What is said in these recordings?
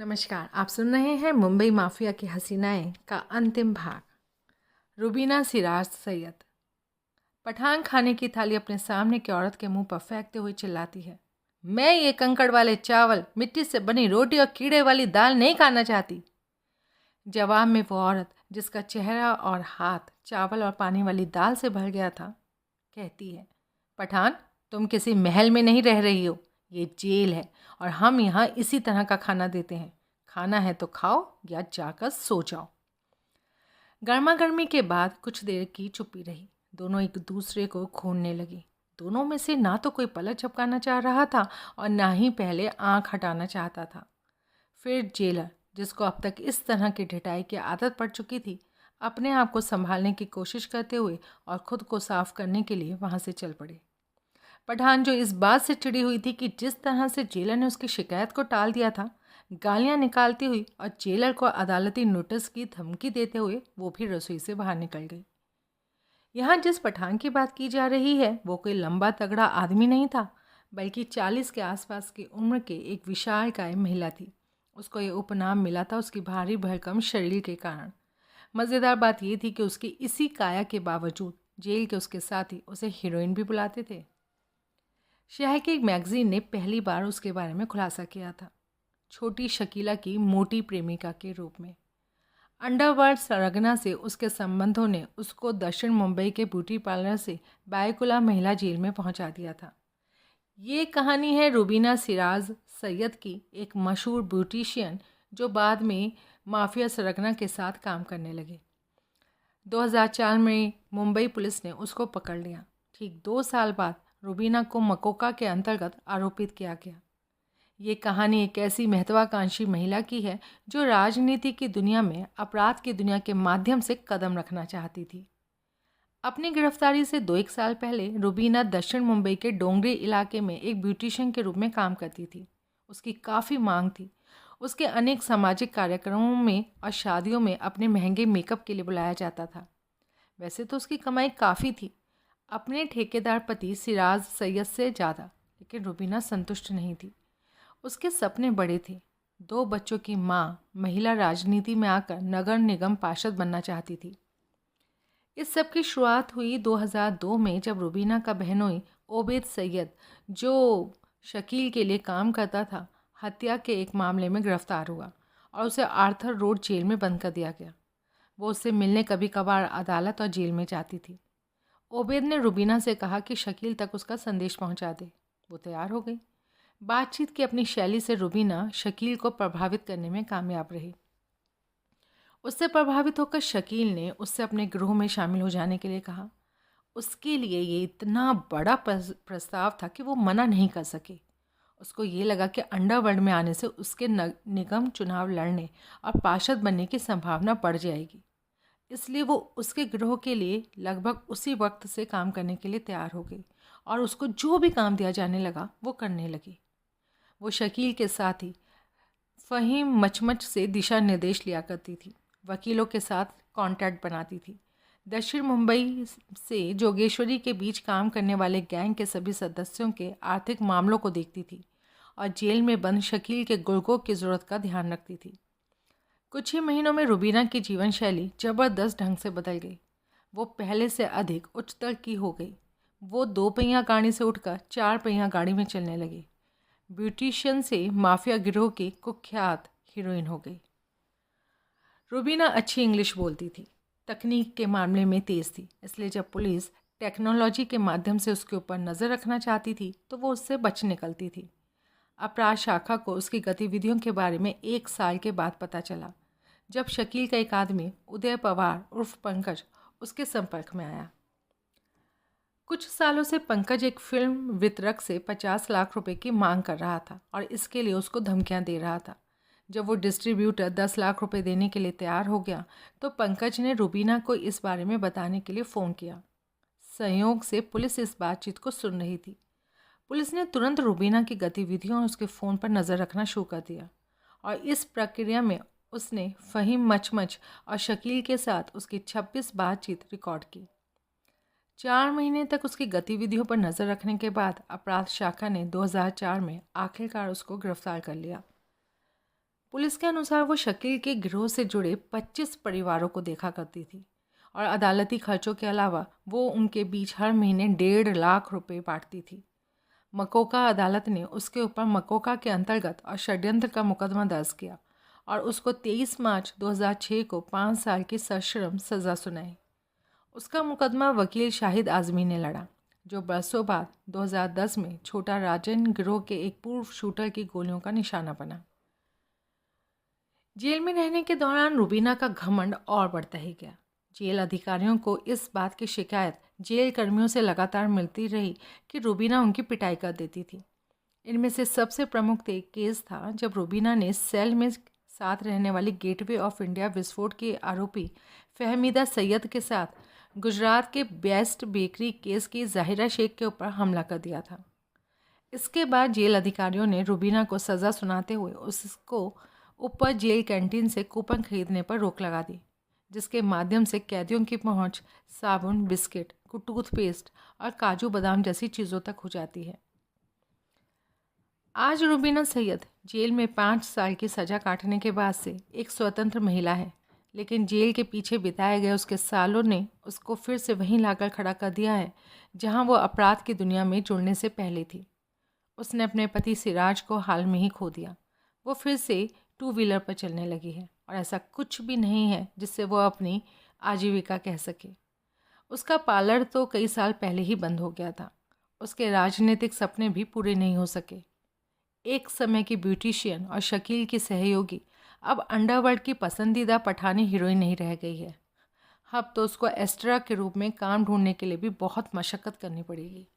नमस्कार। आप सुन रहे हैं मुंबई माफिया की हसीनाएं का अंतिम भाग। रुबीना सिराज सैयद पठान खाने की थाली अपने सामने की औरत के मुंह पर फेंकते हुए चिल्लाती है, मैं ये कंकड़ वाले चावल, मिट्टी से बनी रोटी और कीड़े वाली दाल नहीं खाना चाहती। जवाब में वो औरत, जिसका चेहरा और हाथ चावल और पानी वाली दाल से भर गया था, कहती है, पठान, तुम किसी महल में नहीं रह रही हो, ये जेल है और हम यहाँ इसी तरह का खाना देते हैं। खाना है तो खाओ या जाकर सो जाओ। गर्मा गर्मी के बाद कुछ देर की चुप्पी रही। दोनों एक दूसरे को घूरने लगी। दोनों में से ना तो कोई पलक झपकाना चाह रहा था और ना ही पहले आंख हटाना चाहता था। फिर जेलर, जिसको अब तक इस तरह की ढिठाई की आदत पड़ चुकी थी, अपने आप को संभालने की कोशिश करते हुए और खुद को साफ करने के लिए वहाँ से चल पड़े। पठान, जो इस बात से चिड़ी हुई थी कि जिस तरह से जेलर ने उसकी शिकायत को टाल दिया था, गालियां निकालती हुई और जेलर को अदालती नोटिस की धमकी देते हुए वो भी रसोई से बाहर निकल गई। यहाँ जिस पठान की बात की जा रही है वो कोई लंबा तगड़ा आदमी नहीं था, बल्कि 40 के आसपास की उम्र के एक विशालकाय महिला थी। उसको ये उपनाम मिला था उसकी भारी भरकम शरीर के कारण। मज़ेदार बात ये थी कि उसकी इसी काया के बावजूद जेल के उसके साथी उसे हीरोइन भी बुलाते थे। शहर के एक मैगजीन ने पहली बार उसके बारे में खुलासा किया था, छोटी शकीला की मोटी प्रेमिका के रूप में। अंडरवर्ल्ड सरगना से उसके संबंधों ने उसको दक्षिण मुंबई के ब्यूटी पार्लर से बायकुला महिला जेल में पहुंचा दिया था। ये कहानी है रुबीना सिराज सैयद की, एक मशहूर ब्यूटिशियन जो बाद में माफिया सरगना के साथ काम करने लगे। 2004 में मुंबई पुलिस ने उसको पकड़ लिया। ठीक 2 साल बाद रुबीना को मकोका के अंतर्गत आरोपित किया गया। ये कहानी एक ऐसी महत्वाकांक्षी महिला की है जो राजनीति की दुनिया में अपराध की दुनिया के माध्यम से कदम रखना चाहती थी। अपनी गिरफ्तारी से 2-1 साल पहले रुबीना दक्षिण मुंबई के डोंगरी इलाके में एक ब्यूटिशियन के रूप में काम करती थी। उसकी काफ़ी मांग थी। उसके अनेक सामाजिक कार्यक्रमों में और शादियों में अपने महंगे मेकअप के लिए बुलाया जाता था। वैसे तो उसकी कमाई काफ़ी थी, अपने ठेकेदार पति सिराज सैयद से ज़्यादा, लेकिन रुबीना संतुष्ट नहीं थी। उसके सपने बड़े थे। 2 बच्चों की माँ, महिला राजनीति में आकर नगर निगम पार्षद बनना चाहती थी। इस सब की शुरुआत हुई 2002 में, जब रुबीना का बहनोई ओबेद सैयद, जो शकील के लिए काम करता था, हत्या के एक मामले में गिरफ्तार हुआ और उसे आर्थर रोड जेल में बंद कर दिया गया। वो उससे मिलने कभी कभार अदालत और जेल में जाती थी। ओबेद ने रुबीना से कहा कि शकील तक उसका संदेश पहुंचा दे। वो तैयार हो गई। बातचीत की अपनी शैली से रुबीना शकील को प्रभावित करने में कामयाब रही। उससे प्रभावित होकर शकील ने उससे अपने गिरोह में शामिल हो जाने के लिए कहा। उसके लिए ये इतना बड़ा प्रस्ताव था कि वो मना नहीं कर सके। उसको ये लगा कि अंडरवर्ल्ड में आने से उसके निगम चुनाव लड़ने और पार्षद बनने की संभावना बढ़ जाएगी। इसलिए वो उसके गिरोह के लिए लगभग उसी वक्त से काम करने के लिए तैयार हो गई और उसको जो भी काम दिया जाने लगा वो करने लगी। वो शकील के साथ ही फ़हीम मचमच से दिशा निर्देश लिया करती थी, वकीलों के साथ कॉन्टैक्ट बनाती थी, दक्षिण मुंबई से जोगेश्वरी के बीच काम करने वाले गैंग के सभी सदस्यों के आर्थिक मामलों को देखती थी और जेल में बंद शकील के गुर्गों की ज़रूरत का ध्यान रखती थी। कुछ ही महीनों में रुबीना की जीवन शैली ज़बरदस्त ढंग से बदल गई। वो पहले से अधिक उच्चतर की हो गई। वो 2 पहिया गाड़ी से उठकर 4 पहिया गाड़ी में चलने लगी। ब्यूटिशियन से माफिया गिरोह की कुख्यात हीरोइन हो गई। रुबीना अच्छी इंग्लिश बोलती थी, तकनीक के मामले में तेज़ थी, इसलिए जब पुलिस टेक्नोलॉजी के माध्यम से उसके ऊपर नज़र रखना चाहती थी तो वो उससे बच निकलती थी। अपराध शाखा को उसकी गतिविधियों के बारे में 1 साल के बाद पता चला, जब शकील का एक आदमी उदय पवार उर्फ पंकज उसके संपर्क में आया। कुछ सालों से पंकज एक फिल्म वितरक से 50 लाख रुपए की मांग कर रहा था और इसके लिए उसको धमकियां दे रहा था। जब वो डिस्ट्रीब्यूटर 10 लाख रुपए देने के लिए तैयार हो गया तो पंकज ने रुबीना को इस बारे में बताने के लिए फ़ोन किया। संयोग से पुलिस इस बातचीत को सुन रही थी। पुलिस ने तुरंत रुबीना की गतिविधियों और उसके फ़ोन पर नज़र रखना शुरू कर दिया और इस प्रक्रिया में उसने फ़हीम मचमच और शकील के साथ उसकी 26 बातचीत रिकॉर्ड की। 4 महीने तक उसकी गतिविधियों पर नज़र रखने के बाद अपराध शाखा ने 2004 में आखिरकार उसको गिरफ्तार कर लिया। पुलिस के अनुसार वो शकील के गिरोह से जुड़े 25 परिवारों को देखा करती थी और अदालती खर्चों के अलावा वो उनके बीच हर महीने 1.5 लाख रुपए बांटती थी। मकोका अदालत ने उसके ऊपर मकोका के अंतर्गत और षड्यंत्र का मुकदमा दर्ज किया और उसको 23 मार्च 2006 को 5 साल की सश्रम सज़ा सुनाई। उसका मुकदमा वकील शाहिद आज़मी ने लड़ा, जो बरसों बाद 2010 में छोटा राजन गिरोह के एक पूर्व शूटर की गोलियों का निशाना बना। जेल में रहने के दौरान रुबीना का घमंड और बढ़ता ही गया। जेल अधिकारियों को इस बात की शिकायत जेल कर्मियों से लगातार मिलती रही कि रुबीना उनकी पिटाई कर देती थी। इनमें से सबसे प्रमुख एक केस था जब रुबीना ने सेल में साथ रहने वाली गेटवे ऑफ इंडिया विस्फोट के आरोपी फहमीदा सैयद के साथ गुजरात के बेस्ट बेकरी केस की जाहिरा शेख के ऊपर हमला कर दिया था। इसके बाद जेल अधिकारियों ने रुबीना को सज़ा सुनाते हुए उसको ऊपर जेल कैंटीन से कूपन खरीदने पर रोक लगा दी, जिसके माध्यम से कैदियों की पहुंच साबुन, बिस्किट, टूथपेस्ट और काजू बादाम जैसी चीज़ों तक हो जाती है। आज रुबीना सैयद जेल में 5 साल की सज़ा काटने के बाद से एक स्वतंत्र महिला है, लेकिन जेल के पीछे बिताए गए उसके सालों ने उसको फिर से वहीं लाकर खड़ा कर दिया है जहां वो अपराध की दुनिया में जुड़ने से पहले थी। उसने अपने पति सिराज को हाल में ही खो दिया। वो फिर से 2 व्हीलर पर चलने लगी है और ऐसा कुछ भी नहीं है जिससे वो अपनी आजीविका कह सके। उसका पार्लर तो कई साल पहले ही बंद हो गया था। उसके राजनीतिक सपने भी पूरे नहीं हो सके। एक समय की ब्यूटिशियन और शकील की सहयोगी अब अंडरवर्ल्ड की पसंदीदा पठानी हीरोइन नहीं रह गई है। अब तो उसको एस्ट्रा के रूप में काम ढूंढने के लिए भी बहुत मशक्क़त करनी पड़ेगी।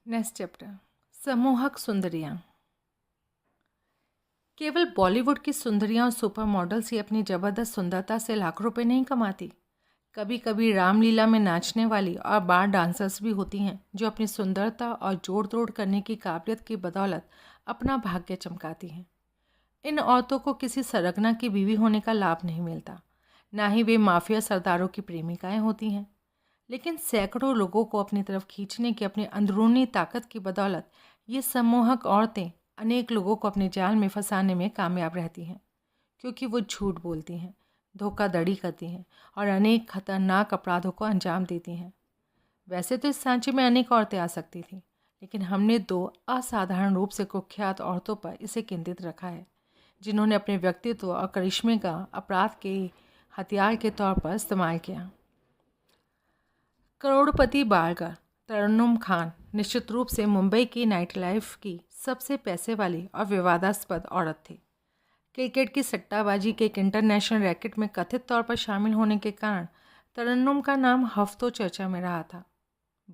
नेक्स्ट चैप्टर, सम्मोहक सुंदरियाँ। केवल बॉलीवुड की सुंदरियाँ और सुपर मॉडल्स ही अपनी ज़बरदस्त सुंदरता से लाखों रुपए नहीं कमाती। कभी कभी रामलीला में नाचने वाली और बार डांसर्स भी होती हैं जो अपनी सुंदरता और जोड़ तोड़ करने की काबिलियत की बदौलत अपना भाग्य चमकाती हैं। इन औरतों को किसी सरगना की बीवी होने का लाभ नहीं मिलता, ना ही वे माफिया सरदारों की प्रेमिकाएं होती हैं, लेकिन सैकड़ों लोगों को अपनी तरफ खींचने की अपनी अंदरूनी ताकत की बदौलत ये सम्मोहक औरतें अनेक लोगों को अपने जाल में फंसाने में कामयाब रहती हैं, क्योंकि वो झूठ बोलती हैं, धोखाधड़ी करती हैं और अनेक खतरनाक अपराधों को अंजाम देती हैं। वैसे तो इस सांचे में अनेक औरतें आ सकती थीं, लेकिन हमने 2 असाधारण रूप से कुख्यात औरतों पर इसे केंद्रित रखा है, जिन्होंने अपने व्यक्तित्व और करिश्मे का अपराध के हथियार के तौर पर इस्तेमाल किया। करोड़पति बालगर तरन्नुम खान निश्चित रूप से मुंबई की नाइट लाइफ की सबसे पैसे वाली और विवादास्पद औरत थी। क्रिकेट की सट्टाबाजी के एक इंटरनेशनल रैकेट में कथित तौर पर शामिल होने के कारण तरन्नुम का नाम हफ्तों चर्चा में रहा था।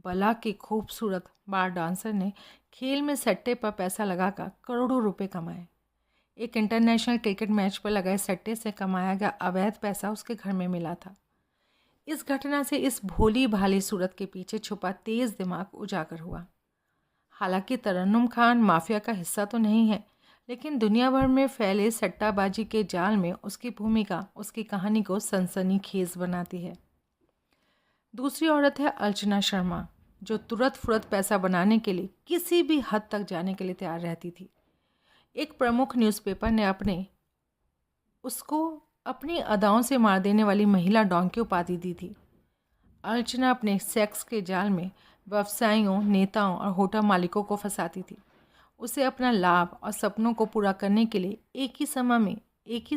बला की खूबसूरत बार डांसर ने खेल में सट्टे पर पैसा लगाकर करोड़ों रुपए कमाए। एक इंटरनेशनल क्रिकेट मैच पर लगाए सट्टे से कमाया गया अवैध पैसा उसके घर में मिला था। इस घटना से इस भोली भाली सूरत के पीछे छुपा तेज दिमाग उजागर हुआ। हालांकि तरन्नुम खान माफिया का हिस्सा तो नहीं है, लेकिन दुनिया भर में फैले सट्टाबाजी के जाल में उसकी भूमिका उसकी कहानी को सनसनीखेज बनाती है। दूसरी औरत है अर्चना शर्मा, जो तुरंत फुरत पैसा बनाने के लिए किसी भी हद तक जाने के लिए तैयार रहती थी। एक प्रमुख न्यूज़पेपर ने उसको अपनी अदाओं से मार देने वाली महिला डॉन की उपाधि दी थी। अर्चना अपने सेक्स के जाल में व्यवसायियों, नेताओं और होटल मालिकों को फंसाती थी। उसे अपना लाभ और सपनों को पूरा करने के लिए एक ही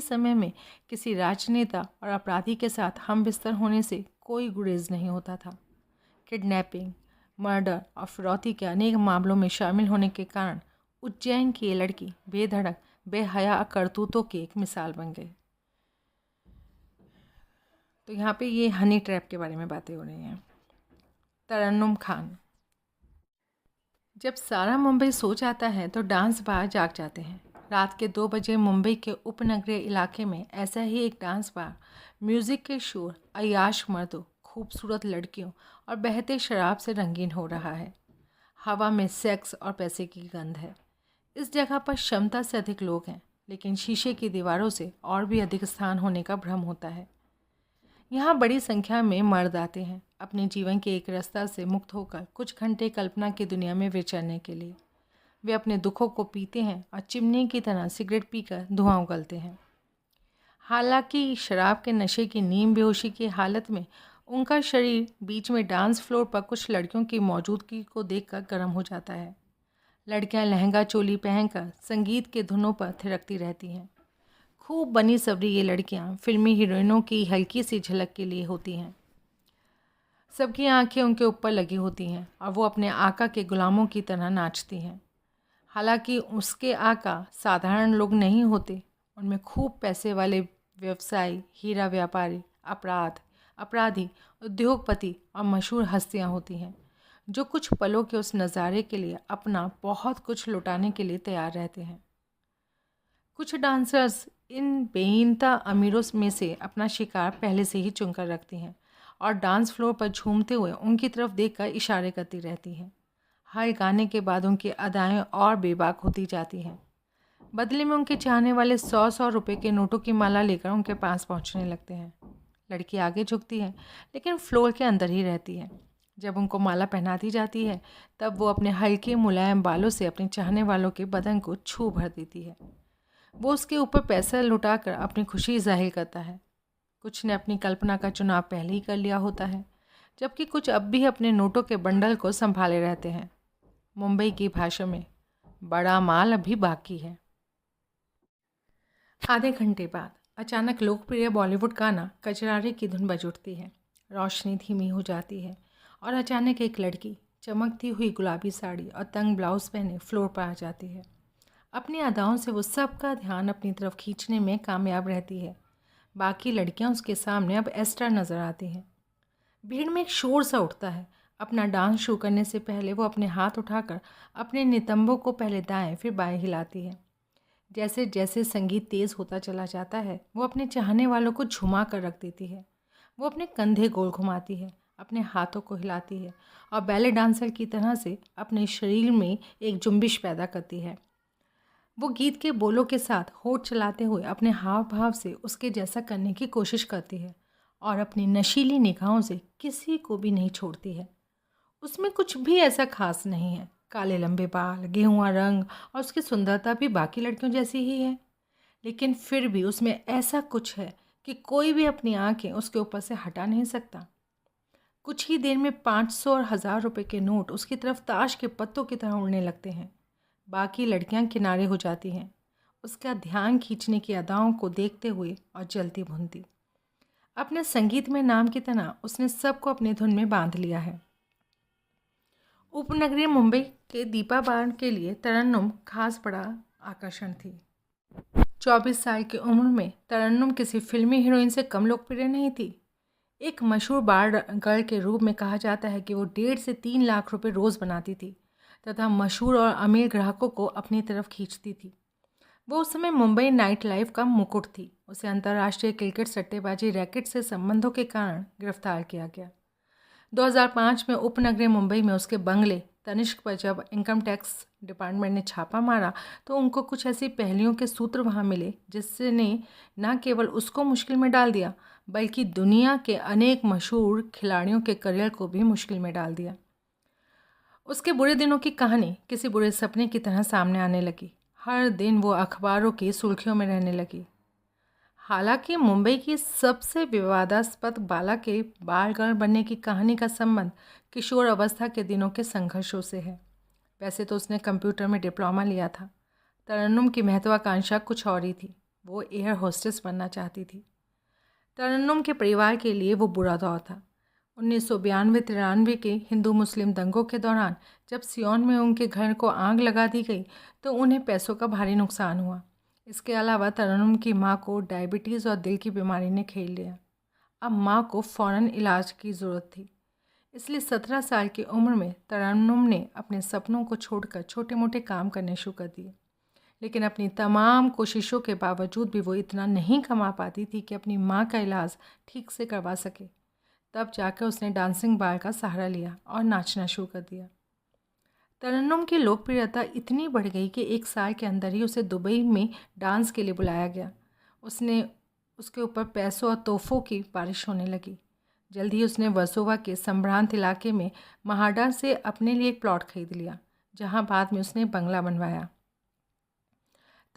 समय में किसी राजनेता और अपराधी के साथ हम बिस्तर होने से कोई गुरेज नहीं होता था। किडनैपिंग, मर्डर और फिरौती के अनेक मामलों में शामिल होने के कारण उज्जैन की ये लड़की बेधड़क बेहया करतूतों की एक मिसाल बन गई। तो यहाँ पे ये हनी ट्रैप के बारे में बातें हो रही हैं। तरन्नुम खान। जब सारा मुंबई सो जाता है तो डांस बार जाग जाते हैं। रात के 2 बजे मुंबई के उपनगरीय इलाके में ऐसा ही एक डांस बार म्यूज़िक के शोर, अय्याश मर्दों, खूबसूरत लड़कियों और बहते शराब से रंगीन हो रहा है। हवा में सेक्स और पैसे की गंध है। इस जगह पर क्षमता से अधिक लोग हैं, लेकिन शीशे की दीवारों से और भी अधिक स्थान होने का भ्रम होता है। यहाँ बड़ी संख्या में मर्द आते हैं अपने जीवन के एक रास्ता से मुक्त होकर कुछ घंटे कल्पना की दुनिया में विचरने के लिए। वे अपने दुखों को पीते हैं और चिमनी की तरह सिगरेट पीकर धुआं उगलते हैं। हालांकि शराब के नशे की नीम बेहोशी की हालत में उनका शरीर बीच में डांस फ्लोर पर कुछ लड़कियों की मौजूदगी को देखकर गर्म हो जाता है। लड़कियां लहंगा चोली पहनकर संगीत के धुनों पर थिरकती रहती हैं। खूब बनी सवरी ये लड़कियां फिल्मी हीरोइनों की हल्की सी झलक के लिए होती हैं। सबकी आंखें उनके ऊपर लगी होती हैं और वो अपने आका के गुलामों की तरह नाचती हैं। हालांकि उसके आका साधारण लोग नहीं होते, उनमें खूब पैसे वाले व्यवसायी, हीरा व्यापारी, अपराधी, उद्योगपति और मशहूर हस्तियां होती हैं, जो कुछ पलों के उस नज़ारे के लिए अपना बहुत कुछ लुटाने के लिए तैयार रहते हैं। कुछ डांसर्स इन बेइंता अमीरों में से अपना शिकार पहले से ही चुनकर रखती हैं और डांस फ्लोर पर झूमते हुए उनकी तरफ देखकर इशारे करती रहती हैं। हर गाने के बाद उनकी अदाएं और बेबाक होती जाती हैं। बदले में उनके चाहने वाले 100-100 रुपये के नोटों की माला लेकर उनके पास पहुंचने लगते हैं। लड़की आगे झुकती है लेकिन फ्लोर के अंदर ही रहती है। जब उनको माला पहनाती जाती है तब वो अपने हल्के मुलायम बालों से अपने चाहने वालों के बदन को छू भर देती है। वो उसके ऊपर पैसा लुटाकर अपनी खुशी जाहिर करता है। कुछ ने अपनी कल्पना का चुनाव पहले ही कर लिया होता है, जबकि कुछ अब भी अपने नोटों के बंडल को संभाले रहते हैं। मुंबई की भाषा में बड़ा माल अभी बाकी है। आधे घंटे बाद अचानक लोकप्रिय बॉलीवुड गाना कचरारे की धुन बज उठती है। रोशनी धीमी हो जाती है और अचानक एक लड़की चमकती हुई गुलाबी साड़ी और तंग ब्लाउज पहने फ्लोर पर आ जाती है। अपनी अदाओं से वो सबका ध्यान अपनी तरफ खींचने में कामयाब रहती है। बाकी लड़कियां उसके सामने अब एक्स्ट्रा नज़र आती हैं। भीड़ में एक शोर सा उठता है। अपना डांस शुरू करने से पहले वो अपने हाथ उठाकर अपने नितंबों को पहले दाएं फिर बाएं हिलाती है। जैसे जैसे संगीत तेज़ होता चला जाता है वो अपने चाहने वालों को झुमा कर रख देती है। वो अपने कंधे गोल घुमाती है, अपने हाथों को हिलाती है और बैले डांसर की तरह से अपने शरीर में एक जुम्बिश पैदा करती है। वो गीत के बोलों के साथ होठ चलाते हुए अपने हाव भाव से उसके जैसा करने की कोशिश करती है और अपनी नशीली निगाहों से किसी को भी नहीं छोड़ती है। उसमें कुछ भी ऐसा खास नहीं है। काले लंबे बाल, गेहुआ रंग और उसकी सुंदरता भी बाकी लड़कियों जैसी ही है, लेकिन फिर भी उसमें ऐसा कुछ है कि कोई भी अपनी आंखें उसके ऊपर से हटा नहीं सकता। कुछ ही देर में 500 और 1000 रुपये के नोट उसकी तरफ ताश के पत्तों की तरह उड़ने लगते हैं। बाकी लड़कियां किनारे हो जाती हैं, उसका ध्यान खींचने की अदाओं को देखते हुए और जलती भुनती। अपने संगीत में नाम की तरह उसने सबको अपनी धुन में बांध लिया है। उपनगरीय मुंबई के दीपा बार के लिए तरन्नुम खास बड़ा आकर्षण थी। 24 साल की उम्र में तरन्नुम किसी फिल्मी हीरोइन से कम लोकप्रिय नहीं थी। एक मशहूर बार गर्ल के रूप में कहा जाता है कि वो 1.5 से 3 लाख रुपए रोज़ बनाती थी तथा मशहूर और अमीर ग्राहकों को अपनी तरफ खींचती थी। वो उस समय मुंबई नाइट लाइफ का मुकुट थी। उसे अंतर्राष्ट्रीय क्रिकेट सट्टेबाजी रैकेट से संबंधों के कारण गिरफ्तार किया गया। 2005 में उपनगरीय मुंबई में उसके बंगले तनिष्क पर जब इनकम टैक्स डिपार्टमेंट ने छापा मारा तो उनको कुछ ऐसी पहेलियों के सूत्र वहाँ मिले जिसने न केवल उसको मुश्किल में डाल दिया बल्कि दुनिया के अनेक मशहूर खिलाड़ियों के करियर को भी मुश्किल में डाल दिया। उसके बुरे दिनों की कहानी किसी बुरे सपने की तरह सामने आने लगी। हर दिन वो अखबारों की सुर्खियों में रहने लगी। हालांकि मुंबई की सबसे विवादास्पद बाला के बाल गर्ल बनने की कहानी का संबंध किशोर अवस्था के दिनों के संघर्षों से है। वैसे तो उसने कंप्यूटर में डिप्लोमा लिया था। तरन्नुम की महत्वाकांक्षा कुछ और ही थी। वो एयर होस्टेस बनना चाहती थी। तरन्नुम के परिवार के लिए वो बुरा दौर था। 1992-93 के हिंदू मुस्लिम दंगों के दौरान जब सियोन में उनके घर को आग लगा दी गई तो उन्हें पैसों का भारी नुकसान हुआ। इसके अलावा तरन्नुम की मां को डायबिटीज़ और दिल की बीमारी ने घेर लिया। अब मां को फ़ौरन इलाज की ज़रूरत थी। इसलिए 17 साल की उम्र में तरन्नुम ने अपने सपनों को छोड़कर छोटे मोटे काम करने शुरू कर दिए। लेकिन अपनी तमाम कोशिशों के बावजूद भी वो इतना नहीं कमा पाती थी कि अपनी मां का इलाज ठीक से करवा सके। तब जाकर उसने डांसिंग बार का सहारा लिया और नाचना शुरू कर दिया। तरन्नुम की लोकप्रियता इतनी बढ़ गई कि 1 साल के अंदर ही उसे दुबई में डांस के लिए बुलाया गया। उसके ऊपर पैसों और तोहफों की बारिश होने लगी। जल्द ही उसने वर्सोवा के संभ्रांत इलाके में महाडा से अपने लिए एक प्लॉट खरीद लिया, जहां बाद में उसने बंगला बनवाया।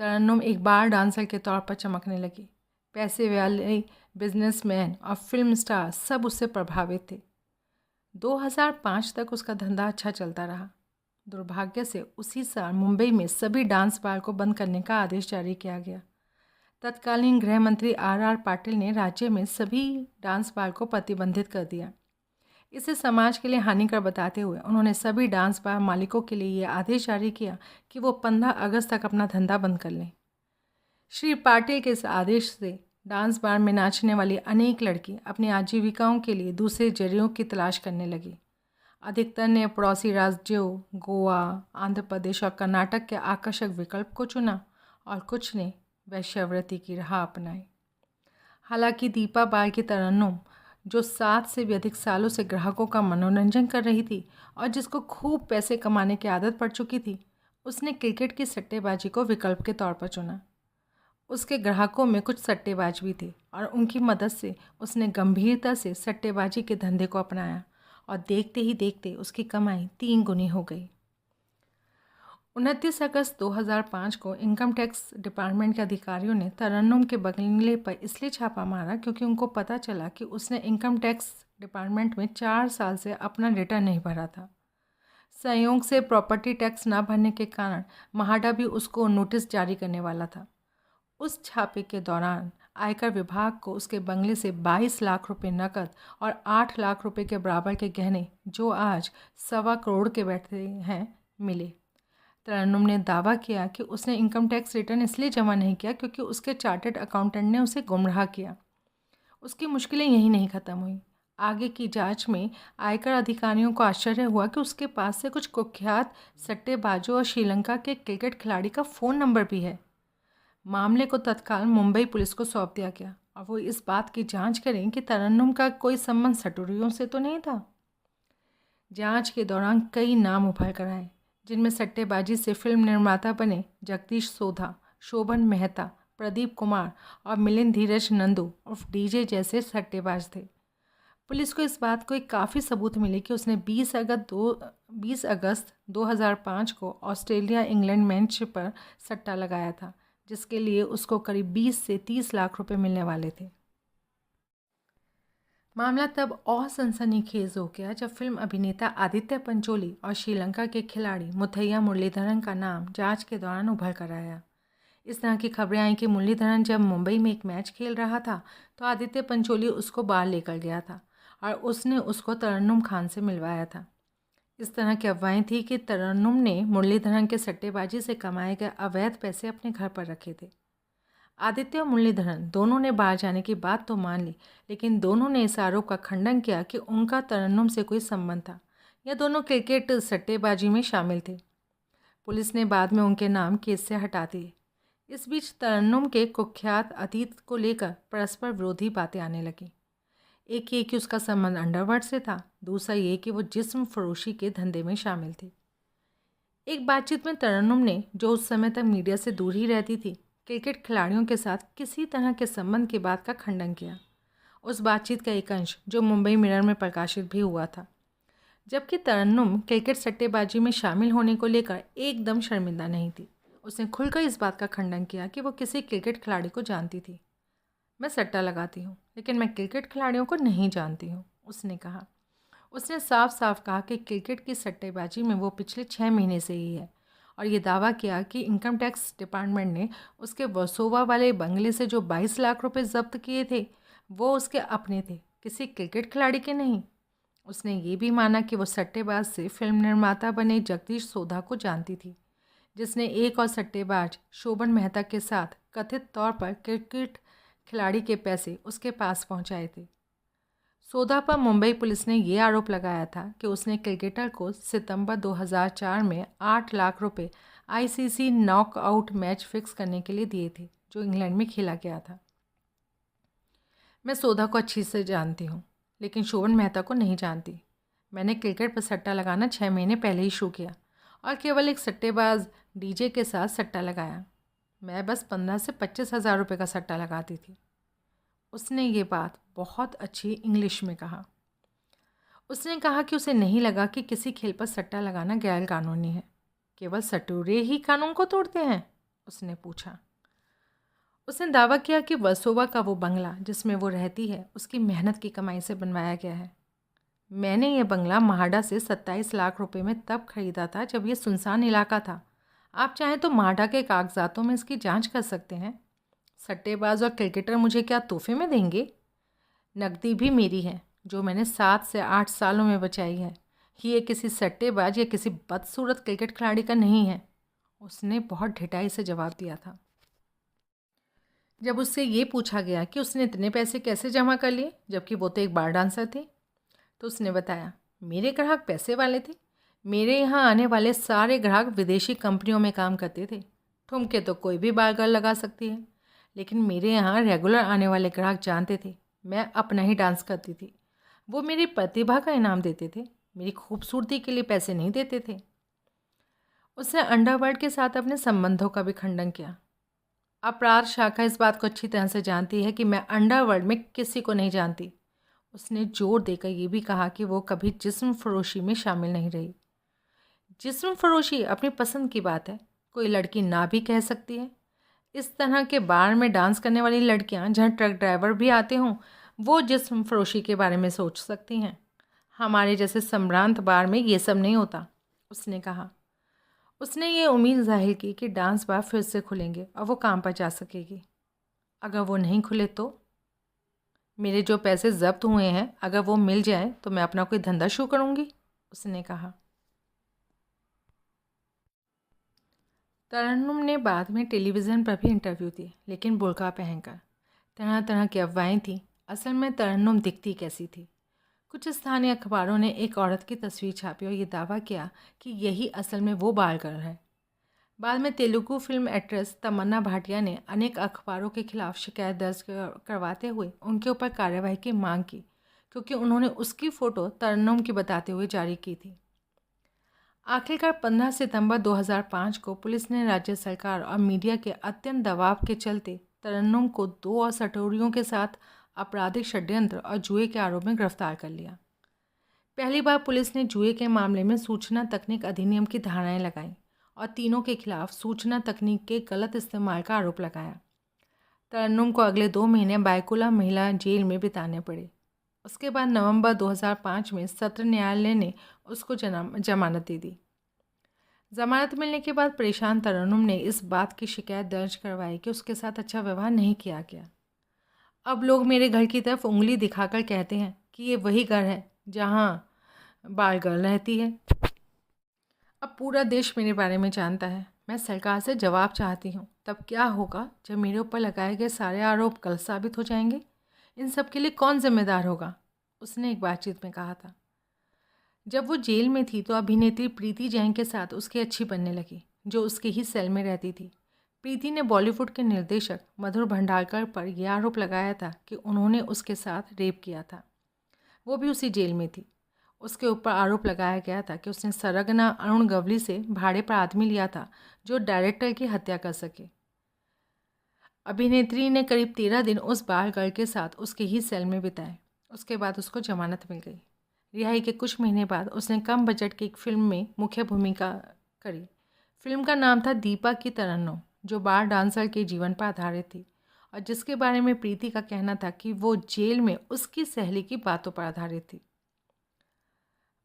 तरन्नुम एक बार डांसर के तौर पर चमकने लगी। पैसे वाले बिजनेसमैन और फिल्म स्टार सब उससे प्रभावित थे। 2005 तक उसका धंधा अच्छा चलता रहा। दुर्भाग्य से उसी साल मुंबई में सभी डांस बार को बंद करने का आदेश जारी किया गया। तत्कालीन गृह मंत्री आर पाटिल ने राज्य में सभी डांस बार को प्रतिबंधित कर दिया। इसे समाज के लिए हानिकर बताते हुए उन्होंने सभी डांस बार मालिकों के लिए ये आदेश जारी किया कि वो 15 अगस्त तक अपना धंधा बंद कर लें। श्री पाटिल के इस आदेश से डांस बार में नाचने वाली अनेक लड़की अपनी आजीविकाओं के लिए दूसरे जरियों की तलाश करने लगी। अधिकतर ने पड़ोसी राज्यों गोवा, आंध्र प्रदेश और कर्नाटक के आकर्षक विकल्प को चुना और कुछ ने वैश्यावृत्ति की राह अपनाई। हालांकि दीपा बाई की तरन्नुम, जो 7 से भी अधिक सालों से ग्राहकों का मनोरंजन कर रही थी और जिसको खूब पैसे कमाने की आदत पड़ चुकी थी, उसने क्रिकेट की सट्टेबाजी को विकल्प के तौर पर चुना। उसके ग्राहकों में कुछ सट्टेबाज भी थे और उनकी मदद से उसने गंभीरता से सट्टेबाजी के धंधे को अपनाया और देखते ही देखते उसकी कमाई 3 गुनी हो गई। 29 अगस्त 2005 को इनकम टैक्स डिपार्टमेंट के अधिकारियों ने तरन्नुम के बंगले पर इसलिए छापा मारा क्योंकि उनको पता चला कि उसने इनकम टैक्स डिपार्टमेंट में 4 साल से अपना रिटर्न नहीं भरा था। संयोग से प्रॉपर्टी टैक्स ना भरने के कारण महाडा भी उसको नोटिस जारी करने वाला था। उस छापे के दौरान आयकर विभाग को उसके बंगले से 22 लाख रुपए नकद और 8 लाख रुपए के बराबर के गहने, जो आज 1.25 करोड़ के बैठते हैं, मिले। तरन्नुम ने दावा किया कि उसने इनकम टैक्स रिटर्न इसलिए जमा नहीं किया क्योंकि उसके चार्टर्ड अकाउंटेंट ने उसे गुमराह किया। उसकी मुश्किलें यहीं नहीं ख़त्म हुई। आगे की जांच में आयकर अधिकारियों को आश्चर्य हुआ कि उसके पास से कुछ कुख्यात सट्टेबाजों और श्रीलंका के क्रिकेट खिलाड़ी का फ़ोन नंबर भी है। मामले को तत्काल मुंबई पुलिस को सौंप दिया गया और वो इस बात की जांच करें कि तरन्नुम का कोई संबंध सटोरियों से तो नहीं था। जांच के दौरान कई नाम उभर कर आए, जिनमें सट्टेबाजी से फिल्म निर्माता बने जगदीश सोधा, शोभन मेहता, प्रदीप कुमार और मिलिंद धीरज नंदू उर्फ डीजे जैसे सट्टेबाज थे। पुलिस को इस बात को एक काफ़ी सबूत मिले कि उसने 20 अगस्त 2005 को ऑस्ट्रेलिया इंग्लैंड मैच पर सट्टा लगाया था, जिसके लिए उसको करीब 20 से 30 लाख रुपए मिलने वाले थे। मामला तब और सनसनीखेज हो गया जब फिल्म अभिनेता आदित्य पंचोली और श्रीलंका के खिलाड़ी मुथैया मुरलीधरन का नाम जांच के दौरान उभर कर आया। इस तरह की खबरें आई कि मुरलीधरन जब मुंबई में एक मैच खेल रहा था तो आदित्य पंचोली उसको बाहर लेकर गया था और उसने उसको तरन्नुम खान से मिलवाया था। इस तरह की अफवाहें थी कि तरन्नुम ने मुरलीधरन के सट्टेबाजी से कमाए गए अवैध पैसे अपने घर पर रखे थे। आदित्य और मुरलीधरन दोनों ने बाहर जाने की बात तो मान ली, लेकिन दोनों ने इस आरोप का खंडन किया कि उनका तरन्नुम से कोई संबंध था या दोनों क्रिकेट सट्टेबाजी में शामिल थे। पुलिस ने बाद में उनके नाम केस से हटा दिए। इस बीच तरन्नुम के कुख्यात अतीत को लेकर परस्पर विरोधी बातें आने लगीं। एक ये कि उसका संबंध अंडरवर्ल्ड से था, दूसरा ये कि वो जिस्म फरोशी के धंधे में शामिल थी। एक बातचीत में तरन्नुम ने, जो उस समय तक मीडिया से दूर ही रहती थी, क्रिकेट खिलाड़ियों के साथ किसी तरह के संबंध की बात का खंडन किया। उस बातचीत का एक अंश जो मुंबई मिरर में प्रकाशित भी हुआ था, जबकि तरन्नुम क्रिकेट सट्टेबाजी में शामिल होने को लेकर एकदम शर्मिंदा नहीं थी। उसने खुलकर इस बात का खंडन किया कि वो किसी क्रिकेट खिलाड़ी को जानती थी। मैं सट्टा लगाती हूँ, लेकिन मैं क्रिकेट खिलाड़ियों को नहीं जानती हूँ, उसने कहा। उसने साफ साफ कहा कि क्रिकेट की सट्टेबाजी में वो पिछले 6 महीने से ही है और ये दावा किया कि इनकम टैक्स डिपार्टमेंट ने उसके वर्सोवा वाले बंगले से जो 22 लाख रुपए जब्त किए थे वो उसके अपने थे, किसी क्रिकेट खिलाड़ी के नहीं। उसने ये भी माना कि वो सट्टेबाज से फिल्म निर्माता बने जगदीश सोधा को जानती थी, जिसने एक और सट्टेबाज शोभन मेहता के साथ कथित तौर पर क्रिकेट खिलाड़ी के पैसे उसके पास पहुंचाए थे। सोधा पर मुंबई पुलिस ने ये आरोप लगाया था कि उसने क्रिकेटर को सितंबर 2004 में 8 लाख रुपए आईसीसी नॉकआउट मैच फिक्स करने के लिए दिए थे, जो इंग्लैंड में खेला गया था। मैं सोधा को अच्छी से जानती हूँ, लेकिन शोभन मेहता को नहीं जानती। मैंने क्रिकेट पर सट्टा लगाना 6 महीने पहले ही शुरू किया और केवल एक सट्टेबाज डीजे के साथ सट्टा लगाया। मैं बस 15 से 25 हज़ार रुपये का सट्टा लगाती थी। उसने ये बात बहुत अच्छी इंग्लिश में कहा। उसने कहा कि उसे नहीं लगा कि किसी खेल पर सट्टा लगाना गैर कानूनी है। केवल सटोरे ही कानून को तोड़ते हैं? उसने पूछा। उसने दावा किया कि वर्सोवा का वो बंगला जिसमें वो रहती है उसकी मेहनत की कमाई से बनवाया गया है। मैंने ये बंगला महाडा से 27 लाख रुपए में तब खरीदा था जब ये सुनसान इलाका था। आप चाहें तो महाडा के कागजातों में इसकी जांच कर सकते हैं। सट्टेबाज और क्रिकेटर मुझे क्या तोहफे में देंगे? नकदी भी मेरी है जो मैंने 7 से 8 सालों में बचाई है। ये किसी सट्टेबाज या किसी बदसूरत क्रिकेट खिलाड़ी का नहीं है। उसने बहुत ढिठाई से जवाब दिया था। जब उससे ये पूछा गया कि उसने इतने पैसे कैसे जमा कर लिए जबकि वो तो एक बार डांसर थी, तो उसने बताया, मेरे ग्राहक पैसे वाले थे। मेरे यहाँ आने वाले सारे ग्राहक विदेशी कंपनियों में काम करते थे। ठुमके तो कोई भी बार गर्ल लगा सकती है, लेकिन मेरे यहाँ रेगुलर आने वाले ग्राहक जानते थे मैं अपना ही डांस करती थी। वो मेरी प्रतिभा का इनाम देते थे, मेरी खूबसूरती के लिए पैसे नहीं देते थे। उसने अंडरवर्ल्ड के साथ अपने संबंधों का भी खंडन किया। अपराध शाखा इस बात को अच्छी तरह से जानती है कि मैं अंडरवर्ल्ड में किसी को नहीं जानती। उसने जोर देकर ये भी कहा कि वो कभी जिस्म फरोशी में शामिल नहीं रही। जिस्म फरोशी अपनी पसंद की बात है, कोई लड़की ना भी कह सकती है। इस तरह के बार में डांस करने वाली लड़कियां जहां ट्रक ड्राइवर भी आते हों वो जिस्म फरोशी के बारे में सोच सकती हैं। हमारे जैसे संभ्रांत बार में ये सब नहीं होता, उसने कहा। उसने ये उम्मीद जाहिर की कि डांस बार फिर से खुलेंगे और वो काम पर जा सकेगी। अगर वो नहीं खुले तो? मेरे जो पैसे जब्त हुए हैं अगर वो मिल जाए तो मैं अपना कोई धंधा शुरू करूँगी, उसने कहा। तरन्नुम ने बाद में टेलीविज़न पर भी इंटरव्यू दिए, लेकिन बुर्का पहनकर। तरह तरह की अफवाहें थीं। असल में तरन्नुम दिखती कैसी थी? कुछ स्थानीय अखबारों ने एक औरत की तस्वीर छापी और ये दावा किया कि यही असल में वो बाल गर्ल है। बाद में तेलुगु फिल्म एक्ट्रेस तमन्ना भाटिया ने अनेक अखबारों के खिलाफ शिकायत दर्ज करवाते हुए उनके ऊपर कार्यवाही की मांग की, क्योंकि उन्होंने उसकी फ़ोटो तरन्नुम की बताते हुए जारी की थी। आखिरकार 15 सितंबर 2005 को पुलिस ने राज्य सरकार और मीडिया के अत्यंत दबाव के चलते तरन्नुम को 2 और सटोरियों के साथ आपराधिक षड्यंत्र और जुए के आरोप में गिरफ्तार कर लिया। पहली बार पुलिस ने जुए के मामले में सूचना तकनीक अधिनियम की धाराएं लगाईं और तीनों के खिलाफ सूचना तकनीक के गलत इस्तेमाल का आरोप लगाया। तरन्नुम को अगले 2 महीने बायकुला महिला जेल में बिताने पड़े। उसके बाद नवंबर 2005 में सत्र न्यायालय ने उसको जमानत दे दी। जमानत मिलने के बाद परेशान तरन्नुम ने इस बात की शिकायत दर्ज करवाई कि उसके साथ अच्छा व्यवहार नहीं किया गया। अब लोग मेरे घर की तरफ उंगली दिखाकर कहते हैं कि ये वही घर है जहाँ बाल गर्ल रहती है। अब पूरा देश मेरे बारे में जानता है। मैं सरकार से जवाब चाहती हूँ। तब क्या होगा जब मेरे ऊपर लगाए गए सारे आरोप गलत साबित हो जाएंगे? इन सब के लिए कौन जिम्मेदार होगा? उसने एक बातचीत में कहा था। जब वो जेल में थी तो अभिनेत्री प्रीति जैन के साथ उसकी अच्छी बनने लगी, जो उसके ही सेल में रहती थी। प्रीति ने बॉलीवुड के निर्देशक मधुर भंडारकर पर यह आरोप लगाया था कि उन्होंने उसके साथ रेप किया था। वो भी उसी जेल में थी। उसके ऊपर आरोप लगाया गया था कि उसने सरगना अरुण गवली से भाड़े पर आदमी लिया था जो डायरेक्टर की हत्या कर सके। अभिनेत्री ने करीब 13 दिन उस बाल गर्ल के साथ उसके ही सेल में बिताए। उसके बाद उसको जमानत मिल गई। रिहाई के कुछ महीने बाद उसने कम बजट की एक फिल्म में मुख्य भूमिका करी। फिल्म का नाम था दीपा की तरन्नुम, जो बार डांसर के जीवन पर आधारित थी और जिसके बारे में प्रीति का कहना था कि वो जेल में उसकी सहेली की बातों पर आधारित थी।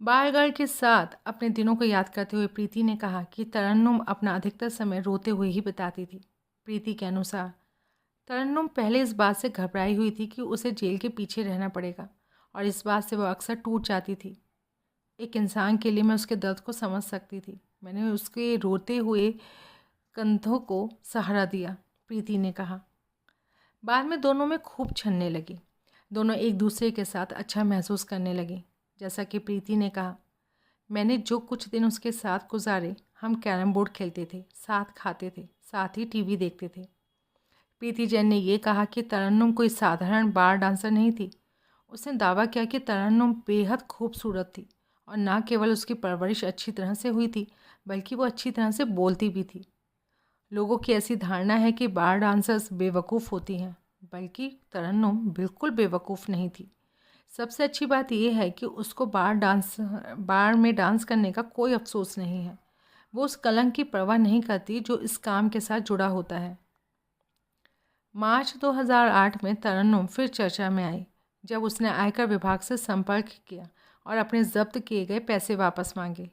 बार गर्ल के साथ अपने दिनों को याद करते हुए प्रीति ने कहा कि तरन्नुम अपना अधिकतर समय रोते हुए ही बिताती थी। प्रीति के अनुसार तरन्नुम पहले इस बात से घबराई हुई थी कि उसे जेल के पीछे रहना पड़ेगा और इस बात से वो अक्सर टूट जाती थी। एक इंसान के लिए मैं उसके दर्द को समझ सकती थी। मैंने उसके रोते हुए कंधों को सहारा दिया, प्रीति ने कहा। बाद में दोनों में खूब छनने लगी। दोनों एक दूसरे के साथ अच्छा महसूस करने लगी। जैसा कि प्रीति ने कहा, मैंने जो कुछ दिन उसके साथ गुजारे, हम कैरम बोर्ड खेलते थे, साथ खाते थे, साथ ही टीवी देखते थे। प्रीति जैन ने यह कहा कि तरन्नुम कोई साधारण बार डांसर नहीं थी। उसने दावा किया कि तरन्नुम बेहद खूबसूरत थी और न केवल उसकी परवरिश अच्छी तरह से हुई थी बल्कि वो अच्छी तरह से बोलती भी थी। लोगों की ऐसी धारणा है कि बार डांसर्स बेवकूफ़ होती हैं, बल्कि तरन्नुम बिल्कुल बेवकूफ़ नहीं थी। सबसे अच्छी बात यह है कि उसको बार में डांस करने का कोई अफसोस नहीं है। वो उस कलंक की परवाह नहीं करती जो इस काम के साथ जुड़ा होता है। मार्च 2008 में तरन्नुम फिर चर्चा में आई जब उसने आयकर विभाग से संपर्क किया और अपने जब्त किए गए पैसे वापस मांगे।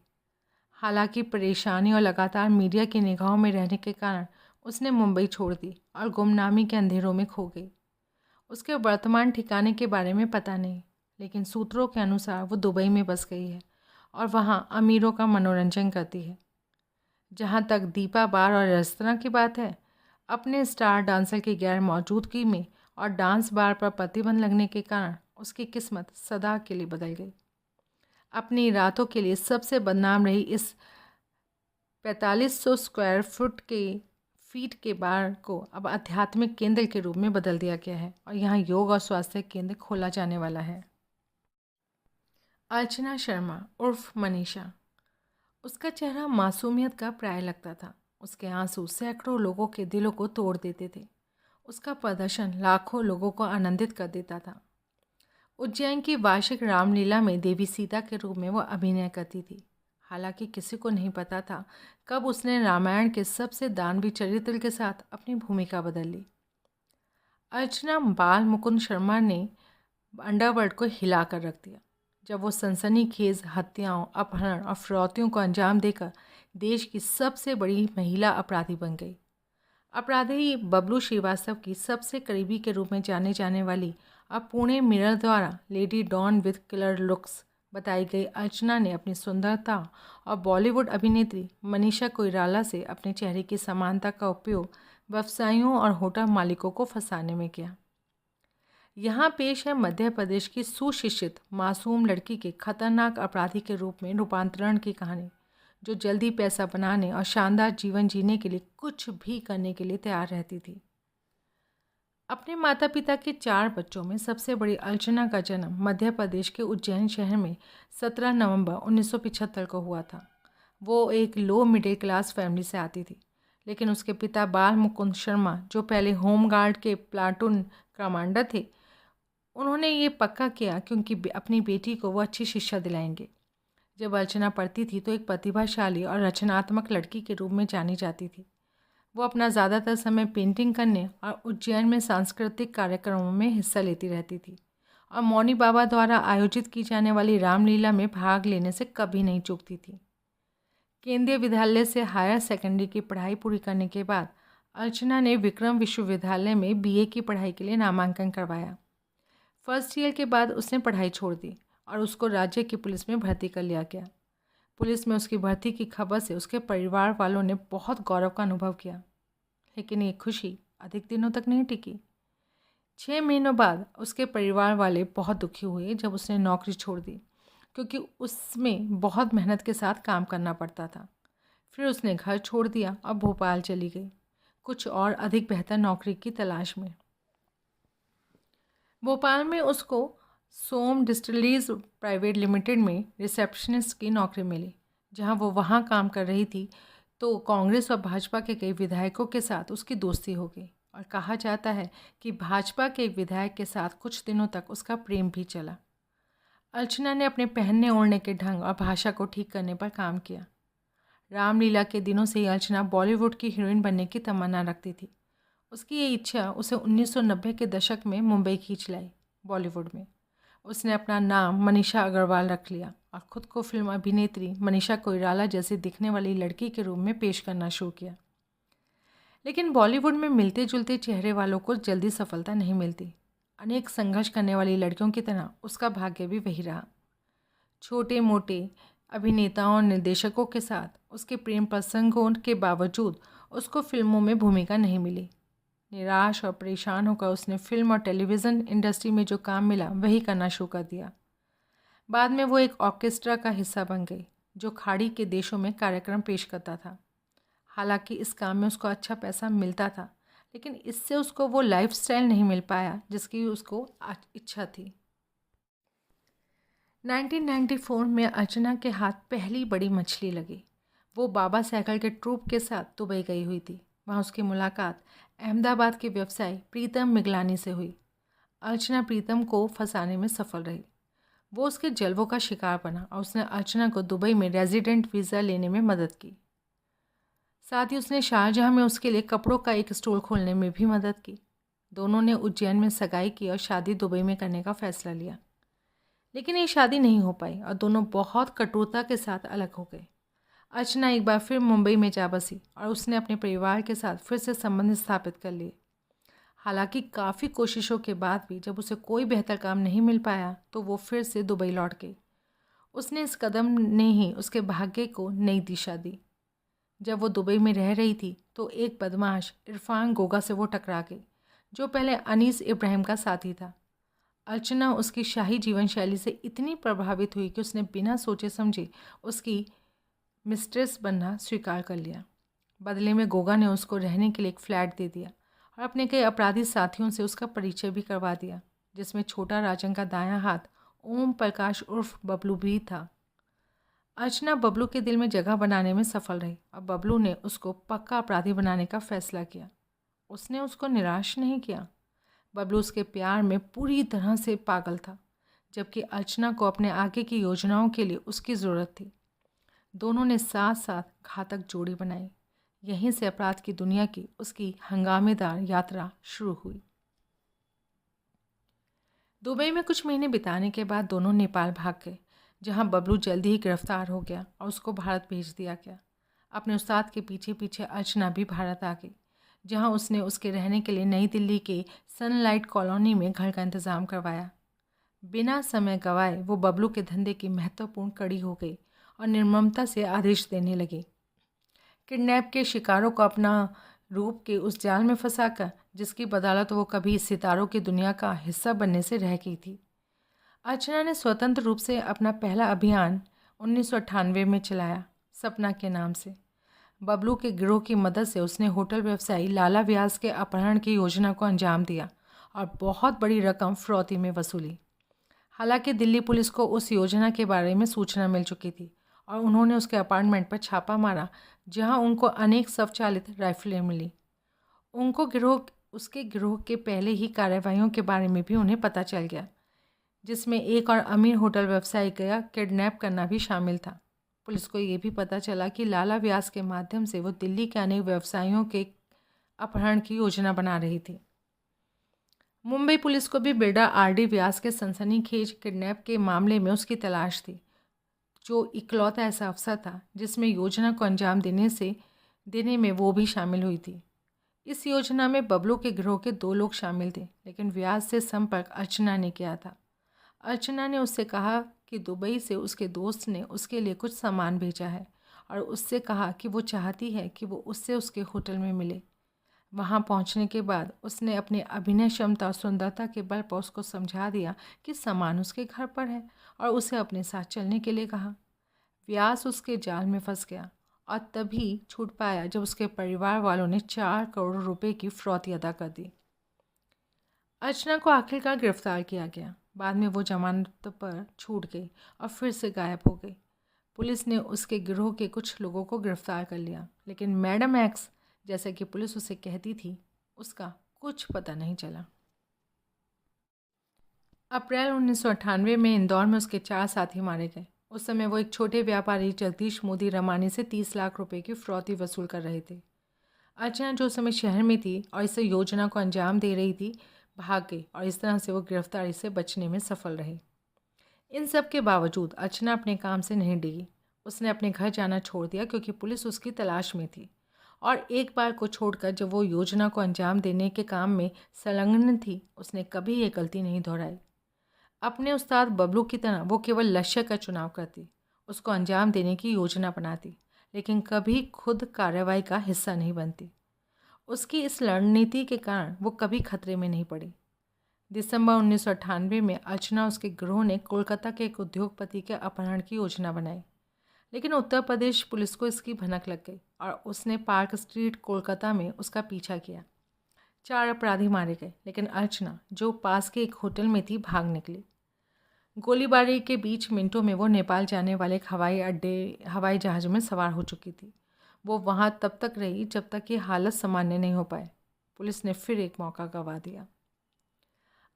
हालांकि परेशानी और लगातार मीडिया की निगाहों में रहने के कारण उसने मुंबई छोड़ दी और गुमनामी के अंधेरों में खो गई। उसके वर्तमान ठिकाने के बारे में पता नहीं, लेकिन सूत्रों के अनुसार वो दुबई में बस गई है और वहाँ अमीरों का मनोरंजन करती है। जहाँ तक दीपा बार और रेस्तरां की बात है, अपने स्टार डांसर की गैर मौजूदगी में और डांस बार पर प्रतिबंध लगने के कारण उसकी किस्मत सदा के लिए बदल गई। अपनी रातों के लिए सबसे बदनाम रही इस 4500 स्क्वायर फीट के बार को अब आध्यात्मिक केंद्र के रूप में बदल दिया गया है और यहाँ योग और स्वास्थ्य केंद्र खोला जाने वाला है। अर्चना शर्मा उर्फ मनीषा। उसका चेहरा मासूमियत का प्राय लगता था। उसके आंसू सैकड़ों लोगों के दिलों को तोड़ देते थे। उसका प्रदर्शन लाखों लोगों को आनंदित कर देता था। उज्जैन की वार्षिक रामलीला में देवी सीता के रूप में वो अभिनय करती थी। हालांकि किसी को नहीं पता था कब उसने रामायण के सबसे दानवी चरित्र के साथ अपनी भूमिका बदल ली। अर्चना बाल मुकुंद शर्मा ने अंडरवर्ल्ड को हिला कर रख दिया जब वो सनसनीखेज हत्याओं, अपहरण और फिरौतियों को अंजाम देकर देश की सबसे बड़ी महिला अपराधी बन गई। अपराधी बबलू श्रीवास्तव की सबसे करीबी के रूप में जाने जाने वाली अब पुणे मिरर द्वारा lady don with killer looks बताई गई अर्चना ने अपनी सुंदरता और बॉलीवुड अभिनेत्री मनीषा कोइराला से अपने चेहरे की समानता का उपयोग व्यवसायियों और होटल मालिकों को फंसाने में किया। यहाँ पेश है मध्य प्रदेश की सुशिक्षित मासूम लड़की के खतरनाक अपराधी के रूप में रूपांतरण की कहानी, जो जल्दी पैसा बनाने और शानदार जीवन जीने के लिए कुछ भी करने के लिए तैयार रहती थी। अपने माता पिता के 4 बच्चों में सबसे बड़ी अर्चना का जन्म मध्य प्रदेश के उज्जैन शहर में 17 नवंबर 1975 को हुआ था। वो एक लो मिडिल क्लास फैमिली से आती थी, लेकिन उसके पिता बाल मुकुंद शर्मा, जो पहले होम गार्ड के प्लाटून कमांडर थे, उन्होंने ये पक्का किया क्योंकि अपनी बेटी को वो अच्छी शिक्षा दिलाएंगे। जब अर्चना पढ़ती थी तो एक प्रतिभाशाली और रचनात्मक लड़की के रूप में जानी जाती थी। वो अपना ज़्यादातर समय पेंटिंग करने और उज्जैन में सांस्कृतिक कार्यक्रमों में हिस्सा लेती रहती थी और मौनी बाबा द्वारा आयोजित की जाने वाली रामलीला में भाग लेने से कभी नहीं चूकती थी। केंद्रीय विद्यालय से हायर सेकेंडरी की पढ़ाई पूरी करने के बाद अर्चना ने विक्रम विश्वविद्यालय में बीए की पढ़ाई के लिए नामांकन करवाया। फर्स्ट ईयर के बाद उसने पढ़ाई छोड़ दी और उसको राज्य की पुलिस में भर्ती कर लिया गया। पुलिस में उसकी भर्ती की खबर से उसके परिवार वालों ने बहुत गौरव का अनुभव किया, लेकिन ये खुशी अधिक दिनों तक नहीं टिकी। 6 महीनों बाद उसके परिवार वाले बहुत दुखी हुए जब उसने नौकरी छोड़ दी, क्योंकि उसमें बहुत मेहनत के साथ काम करना पड़ता था। फिर उसने घर छोड़ दिया और भोपाल चली गई, कुछ और अधिक बेहतर नौकरी की तलाश में। भोपाल में उसको सोम डिस्टिलरीज प्राइवेट लिमिटेड में रिसेप्शनिस्ट की नौकरी मिली। जहां वो वहां काम कर रही थी तो कांग्रेस और भाजपा के कई विधायकों के साथ उसकी दोस्ती हो गई और कहा जाता है कि भाजपा के एक विधायक के साथ कुछ दिनों तक उसका प्रेम भी चला। अर्चना ने अपने पहनने ओढ़ने के ढंग और भाषा को ठीक करने पर काम किया। रामलीला के दिनों से ही अर्चना बॉलीवुड की हीरोइन बनने की तमन्ना रखती थी। उसकी ये इच्छा उसे 1990 के दशक में मुंबई खींच लाई। बॉलीवुड में उसने अपना नाम मनीषा अग्रवाल रख लिया और ख़ुद को फिल्म अभिनेत्री मनीषा कोइराला जैसी दिखने वाली लड़की के रूप में पेश करना शुरू किया। लेकिन बॉलीवुड में मिलते जुलते चेहरे वालों को जल्दी सफलता नहीं मिलती। अनेक संघर्ष करने वाली लड़कियों की तरह उसका भाग्य भी वही रहा। छोटे मोटे अभिनेताओं और निर्देशकों के साथ उसके प्रेम प्रसंगों के बावजूद उसको फिल्मों में भूमिका नहीं मिली। निराश और परेशान होकर उसने फिल्म और टेलीविज़न इंडस्ट्री में जो काम मिला वही करना शुरू कर दिया। बाद में वो एक ऑर्केस्ट्रा का हिस्सा बन गई जो खाड़ी के देशों में कार्यक्रम पेश करता था। हालांकि इस काम में उसको अच्छा पैसा मिलता था, लेकिन इससे उसको वो लाइफस्टाइल नहीं मिल पाया जिसकी उसको इच्छा थी। 1994 में अर्चना के हाथ पहली बड़ी मछली लगी। वो बाबा साइकिल के ट्रूप के साथ दुबई गई हुई थी। वहाँ उसकी मुलाकात अहमदाबाद के व्यवसायी प्रीतम मिगलानी से हुई। अर्चना प्रीतम को फंसाने में सफल रही। वो उसके जलवों का शिकार बना और उसने अर्चना को दुबई में रेजिडेंट वीज़ा लेने में मदद की। साथ ही उसने शाहजहाँ में उसके लिए कपड़ों का एक स्टोर खोलने में भी मदद की। दोनों ने उज्जैन में सगाई की और शादी दुबई में करने का फैसला लिया। लेकिन ये शादी नहीं हो पाई और दोनों बहुत कठोरता के साथ अलग हो गए। अर्चना एक बार फिर मुंबई में जा बसी और उसने अपने परिवार के साथ फिर से संबंध स्थापित कर लिए। हालांकि काफ़ी कोशिशों के बाद भी जब उसे कोई बेहतर काम नहीं मिल पाया तो वो फिर से दुबई लौट गई। उसने इस कदम ने ही उसके भाग्य को नई दिशा दी। जब वो दुबई में रह रही थी तो एक बदमाश इरफान गोगा से वो टकरा गई, जो पहले अनीस इब्राहिम का साथी था। अर्चना उसकी शाही जीवन शैली से इतनी प्रभावित हुई कि उसने बिना सोचे समझे उसकी मिस्ट्रेस बनना स्वीकार कर लिया। बदले में गोगा ने उसको रहने के लिए एक फ्लैट दे दिया और अपने कई अपराधी साथियों से उसका परिचय भी करवा दिया, जिसमें छोटा राजन का दायां हाथ ओम प्रकाश उर्फ बबलू भी था। अर्चना बबलू के दिल में जगह बनाने में सफल रही और बबलू ने उसको पक्का अपराधी बनाने का फैसला किया। उसने उसको निराश नहीं किया। बबलू उसके प्यार में पूरी तरह से पागल था, जबकि अर्चना को अपने आगे की योजनाओं के लिए उसकी ज़रूरत थी। दोनों ने साथ साथ घातक जोड़ी बनाई। यहीं से अपराध की दुनिया की उसकी हंगामेदार यात्रा शुरू हुई। दुबई में कुछ महीने बिताने के बाद दोनों नेपाल भाग गए, जहां बबलू जल्दी ही गिरफ्तार हो गया और उसको भारत भेज दिया गया। अपने उस्ताद के पीछे पीछे अर्चना भी भारत आ गई, जहां उसने उसके रहने के लिए नई दिल्ली के सनलाइट कॉलोनी में घर का इंतज़ाम करवाया। बिना समय गंवाए वो बबलू के धंधे की महत्वपूर्ण कड़ी हो गई और निर्ममता से आदेश देने लगी। किडनैप के शिकारों को अपना रूप के उस जाल में फंसाकर जिसकी बदौलत वो कभी सितारों की दुनिया का हिस्सा बनने से रह गई थी। अर्चना ने स्वतंत्र रूप से अपना पहला अभियान 1998 में चलाया, सपना के नाम से। बबलू के गिरोह की मदद से उसने होटल व्यवसायी लाला व्यास के अपहरण की योजना को अंजाम दिया और बहुत बड़ी रकम फिरौती में वसूली। हालांकि दिल्ली पुलिस को उस योजना के बारे में सूचना मिल चुकी थी और उन्होंने उसके अपार्टमेंट पर छापा मारा, जहां उनको अनेक स्वचालित राइफलें मिली। उसके गिरोह के पहले ही कार्रवाइयों के बारे में भी उन्हें पता चल गया, जिसमें एक और अमीर होटल व्यवसायी का किडनैप करना भी शामिल था। पुलिस को ये भी पता चला कि लाला व्यास के माध्यम से वो दिल्ली के अनेक व्यवसायियों के अपहरण की योजना बना रही थी। मुंबई पुलिस को भी बिरडा आरडी व्यास के सनसनीखेज किडनैप के मामले में उसकी तलाश थी, जो इकलौता ऐसा अफसर था जिसमें योजना को अंजाम देने में वो भी शामिल हुई थी। इस योजना में बबलू के गिरोह के 2 लोग शामिल थे, लेकिन व्यास से संपर्क अर्चना ने किया था। अर्चना ने उससे कहा कि दुबई से उसके दोस्त ने उसके लिए कुछ सामान भेजा है और उससे कहा कि वो चाहती है कि वो उससे उसके होटल में मिले। वहाँ पहुँचने के बाद उसने अपनी अभिनय क्षमता और सुंदरता के बल पर उसको समझा दिया कि सामान उसके घर पर है और उसे अपने साथ चलने के लिए कहा। व्यास उसके जाल में फंस गया और तभी छूट पाया जब उसके परिवार वालों ने 4 करोड़ रुपए की फिरौती अदा कर दी। अर्चना को आखिरकार गिरफ्तार किया गया। बाद में वो जमानत पर छूट गई और फिर से गायब हो गई। पुलिस ने उसके गिरोह के कुछ लोगों को गिरफ्तार कर लिया, लेकिन मैडम एक्स, जैसा कि पुलिस उसे कहती थी, उसका कुछ पता नहीं चला। अप्रैल 1998 में इंदौर में उसके 4 साथी मारे गए। उस समय वो एक छोटे व्यापारी जगदीश मोदी रमानी से 30 लाख रुपए की फिरौती वसूल कर रहे थे। अर्चना जो समय शहर में थी और इस योजना को अंजाम दे रही थी, भाग गई और इस तरह से वो गिरफ्तारी से बचने में सफल रही। इन सब के बावजूद अर्चना अपने काम से नहीं डिगी। उसने अपने घर जाना छोड़ दिया क्योंकि पुलिस उसकी तलाश में थी और एक बार को छोड़कर जब वो योजना को अंजाम देने के काम में संलग्न थी, उसने कभी ये गलती नहीं दोहराई। अपने उस्ताद बबलू की तरह वो केवल लक्ष्य का चुनाव करती, उसको अंजाम देने की योजना बनाती, लेकिन कभी खुद कार्रवाई का हिस्सा नहीं बनती। उसकी इस रणनीति के कारण वो कभी खतरे में नहीं पड़ी। दिसंबर 1998 में अर्चना उसके गिरोह ने कोलकाता के एक उद्योगपति के अपहरण की योजना बनाई, लेकिन उत्तर प्रदेश पुलिस को इसकी भनक लग गई और उसने पार्क स्ट्रीट कोलकाता में उसका पीछा किया। 4 अपराधी मारे गए, लेकिन अर्चना, जो पास के एक होटल में थी, भाग निकली। गोलीबारी के बीच मिनटों में वो नेपाल जाने वाले एक हवाई जहाज़ में सवार हो चुकी थी। वो वहाँ तब तक रही जब तक कि हालत सामान्य नहीं हो पाए। पुलिस ने फिर एक मौका गंवा दिया।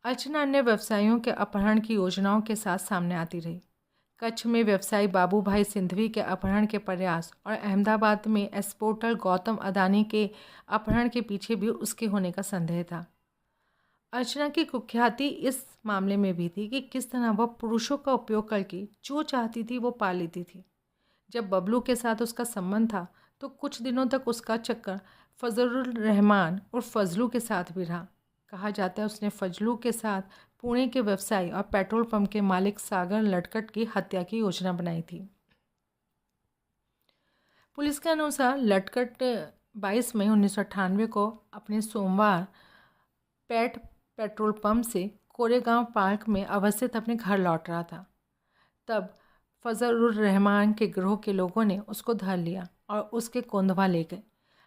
अर्चना अन्य व्यवसायियों के अपहरण की योजनाओं के साथ सामने आती रही। कच्छ में व्यवसायी बाबूभाई सिंघवी के अपहरण के प्रयास और अहमदाबाद में एक्सपोर्टर गौतम अदानी के अपहरण के पीछे भी उसके होने का संदेह था। अर्चना की कुख्याति इस मामले में भी थी कि किस तरह वह पुरुषों का उपयोग करके जो चाहती थी वो पा लेती थी। जब बबलू के साथ उसका संबंध था तो कुछ दिनों तक उसका चक्कर फजलुर रहमान और फजलू के साथ भी रहा। कहा जाता है उसने फजलू के साथ पुणे के व्यवसायी और पेट्रोल पंप के मालिक सागर लटकट की हत्या की योजना बनाई थी। पुलिस के अनुसार लटकट 22 मई 1998 को अपने सोमवार पेट्रोल पंप से कोरेगांव पार्क में अवस्थित अपने घर लौट रहा था। तब फजलुर रहमान के गिरोह के लोगों ने उसको धर लिया और उसके कोंधवा ले गए।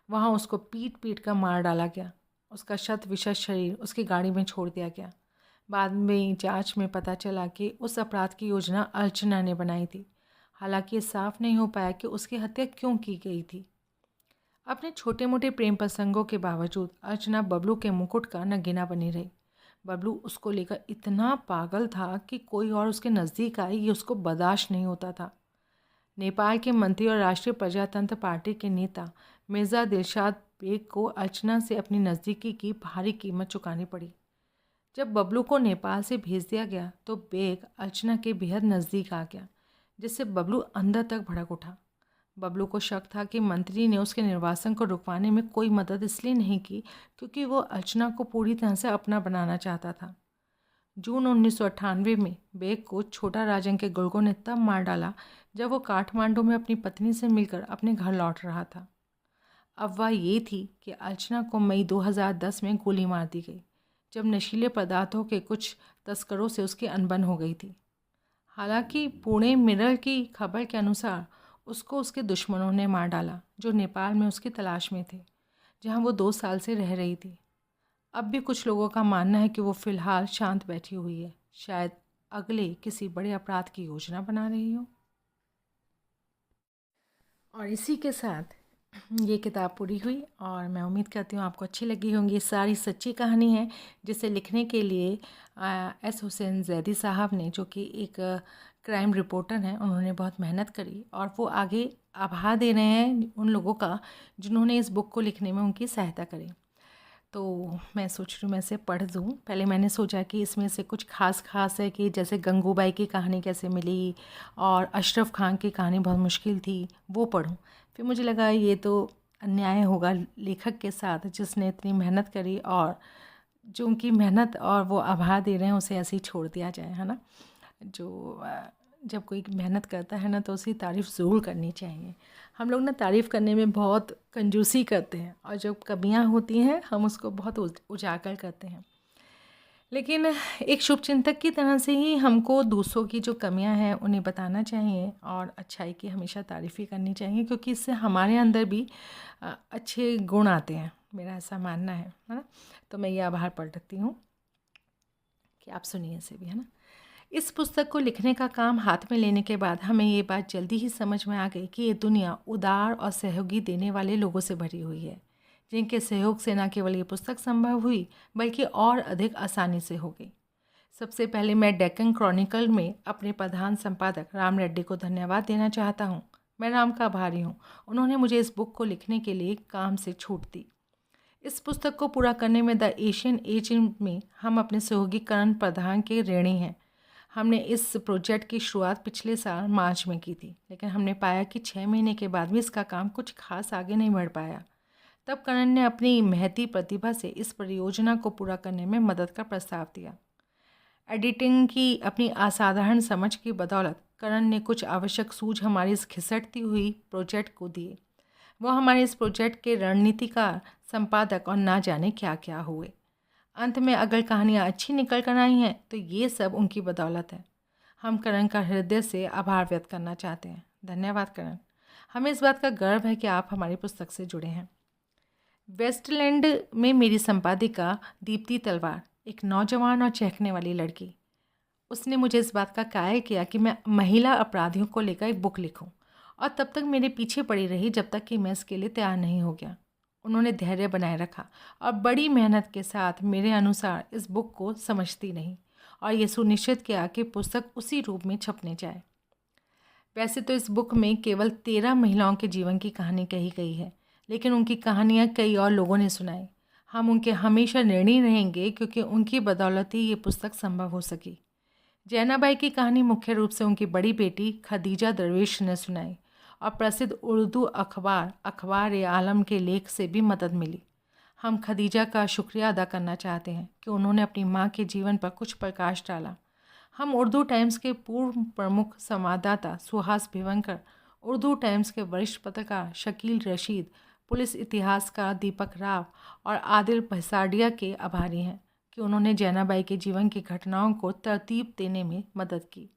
वहाँ उसको पीट पीट कर मार डाला गया। उसका शत विशत शरीर उसकी गाड़ी में छोड़ दिया गया। बाद में जांच में पता चला कि उस अपराध की योजना अर्चना ने बनाई थी। हालांकि ये साफ नहीं हो पाया कि उसकी हत्या क्यों की गई थी। अपने छोटे मोटे प्रेम प्रसंगों के बावजूद अर्चना बबलू के मुकुट का नगीना बनी रही। बबलू उसको लेकर इतना पागल था कि कोई और उसके नज़दीक आए ये उसको बर्दाश्त नहीं होता था। नेपाल के मंत्री और राष्ट्रीय प्रजातंत्र पार्टी के नेता मिर्ज़ा दिलशाद बेग को अर्चना से अपनी नज़दीकी की भारी कीमत चुकानी पड़ी। जब बबलू को नेपाल से भेज दिया गया तो बेग अर्चना के बेहद नज़दीक आ गया, जिससे बबलू अंदर तक भड़क उठा। बबलू को शक था कि मंत्री ने उसके निर्वासन को रुकवाने में कोई मदद इसलिए नहीं की क्योंकि वो अर्चना को पूरी तरह से अपना बनाना चाहता था। जून 1998 में बेग को छोटा राजन के गुर्गों ने तब मार डाला जब वो काठमांडू में अपनी पत्नी से मिलकर अपने घर लौट रहा था। अफवाह ये थी कि अर्चना को मई 2010 में गोली मार दी गई जब नशीले पदार्थों के कुछ तस्करों से उसकी अनबन हो गई थी। हालांकि पुणे मिरर की खबर के अनुसार उसको उसके दुश्मनों ने मार डाला जो नेपाल में उसकी तलाश में थे, जहां वो 2 साल से रह रही थी। अब भी कुछ लोगों का मानना है कि वो फ़िलहाल शांत बैठी हुई है, शायद अगले किसी बड़े अपराध की योजना बना रही हो। और इसी के साथ ये किताब पूरी हुई और मैं उम्मीद करती हूँ आपको अच्छी लगी होंगी। सारी सच्ची कहानी है जिसे लिखने के लिए एस हुसैन जैदी साहब ने, जो कि एक क्राइम रिपोर्टर हैं, उन्होंने बहुत मेहनत करी और वो आगे आभार दे रहे हैं उन लोगों का जिन्होंने इस बुक को लिखने में उनकी सहायता करी। तो मैं सोच रही हूँ मैं इसे पढ़ दूँ। पहले मैंने सोचा कि इसमें से कुछ खास है कि जैसे गंगूबाई की कहानी कैसे मिली और अशरफ खान की कहानी बहुत मुश्किल थी, वो पढूँ। फिर मुझे लगा ये तो अन्याय होगा लेखक के साथ जिसने इतनी मेहनत करी और जो उनकी मेहनत और वो आभार दे रहे हैं उसे ऐसे ही छोड़ दिया जाए, है ना। जब कोई मेहनत करता है ना तो उसकी तारीफ़ ज़रूर करनी चाहिए। हम लोग ना तारीफ़ करने में बहुत कंजूसी करते हैं और जब कमियां होती हैं हम उसको बहुत उजागर करते हैं। लेकिन एक शुभचिंतक की तरह से ही हमको दूसरों की जो कमियां हैं उन्हें बताना चाहिए और अच्छाई की हमेशा तारीफ़ ही करनी चाहिए, क्योंकि इससे हमारे अंदर भी अच्छे गुण आते हैं, मेरा ऐसा मानना है ना। तो मैं ये आभार पढ़ती हूँ कि आप सुनिए इसे भी, है ना। इस पुस्तक को लिखने का काम हाथ में लेने के बाद हमें ये बात जल्दी ही समझ में आ गई कि ये दुनिया उदार और सहयोगी देने वाले लोगों से भरी हुई है, जिनके सहयोग से न केवल ये पुस्तक संभव हुई बल्कि और अधिक आसानी से हो गई। सबसे पहले मैं डेक्कन क्रॉनिकल में अपने प्रधान संपादक राम रेड्डी को धन्यवाद देना चाहता हूँ। मैं राम का आभारी हूँ, उन्होंने मुझे इस बुक को लिखने के लिए काम से छूट दी। इस पुस्तक को पूरा करने में द एशियन एज में हम अपने सहयोगी करण प्रधान के ऋणी हैं। हमने इस प्रोजेक्ट की शुरुआत पिछले साल मार्च में की थी, लेकिन हमने पाया कि 6 महीने के बाद भी इसका काम कुछ खास आगे नहीं बढ़ पाया। तब करण ने अपनी महती प्रतिभा से इस परियोजना को पूरा करने में मदद का प्रस्ताव दिया। एडिटिंग की अपनी असाधारण समझ की बदौलत करण ने कुछ आवश्यक सूझ हमारी इस खिसकती हुई प्रोजेक्ट को दिए। वो हमारे इस प्रोजेक्ट के रणनीतिकार, संपादक और ना जाने क्या क्या हुए। अंत में अगर कहानियाँ अच्छी निकल कर आई हैं तो ये सब उनकी बदौलत है। हम करण का हृदय से आभार व्यक्त करना चाहते हैं। धन्यवाद करण। हमें इस बात का गर्व है कि आप हमारी पुस्तक से जुड़े हैं। वेस्टलैंड में मेरी संपादिका दीप्ति तलवार एक नौजवान और चहकने वाली लड़की, उसने मुझे इस बात का कायल किया कि मैं महिला अपराधियों को लेकर एक बुक लिखूं, और तब तक मेरे पीछे पड़ी रही जब तक कि मैं इसके लिए तैयार नहीं हो गया। उन्होंने धैर्य बनाए रखा और बड़ी मेहनत के साथ मेरे अनुसार इस बुक को समझती नहीं और ये सुनिश्चित किया कि पुस्तक उसी रूप में छपने जाए। वैसे तो इस बुक में केवल 13 महिलाओं के जीवन की कहानी कही गई है, लेकिन उनकी कहानियाँ कई और लोगों ने सुनाई। हम उनके हमेशा ऋणी रहेंगे क्योंकि उनकी बदौलत ही ये पुस्तक संभव हो सकी। जैनाबाई की कहानी मुख्य रूप से उनकी बड़ी बेटी खदीजा दरवेश ने सुनाई और प्रसिद्ध उर्दू अखबार-ए-आलम के लेख से भी मदद मिली। हम खदीजा का शुक्रिया अदा करना चाहते हैं कि उन्होंने अपनी माँ के जीवन पर कुछ प्रकाश डाला। हम उर्दू टाइम्स के पूर्व प्रमुख संवाददाता सुहास भिवंकर, उर्दू टाइम्स के वरिष्ठ पत्रकार शकील रशीद, पुलिस इतिहासकार दीपक राव और आदिल भसाडिया के आभारी हैं कि उन्होंने जैनाबाई के जीवन की घटनाओं को तरतीब देने में मदद की।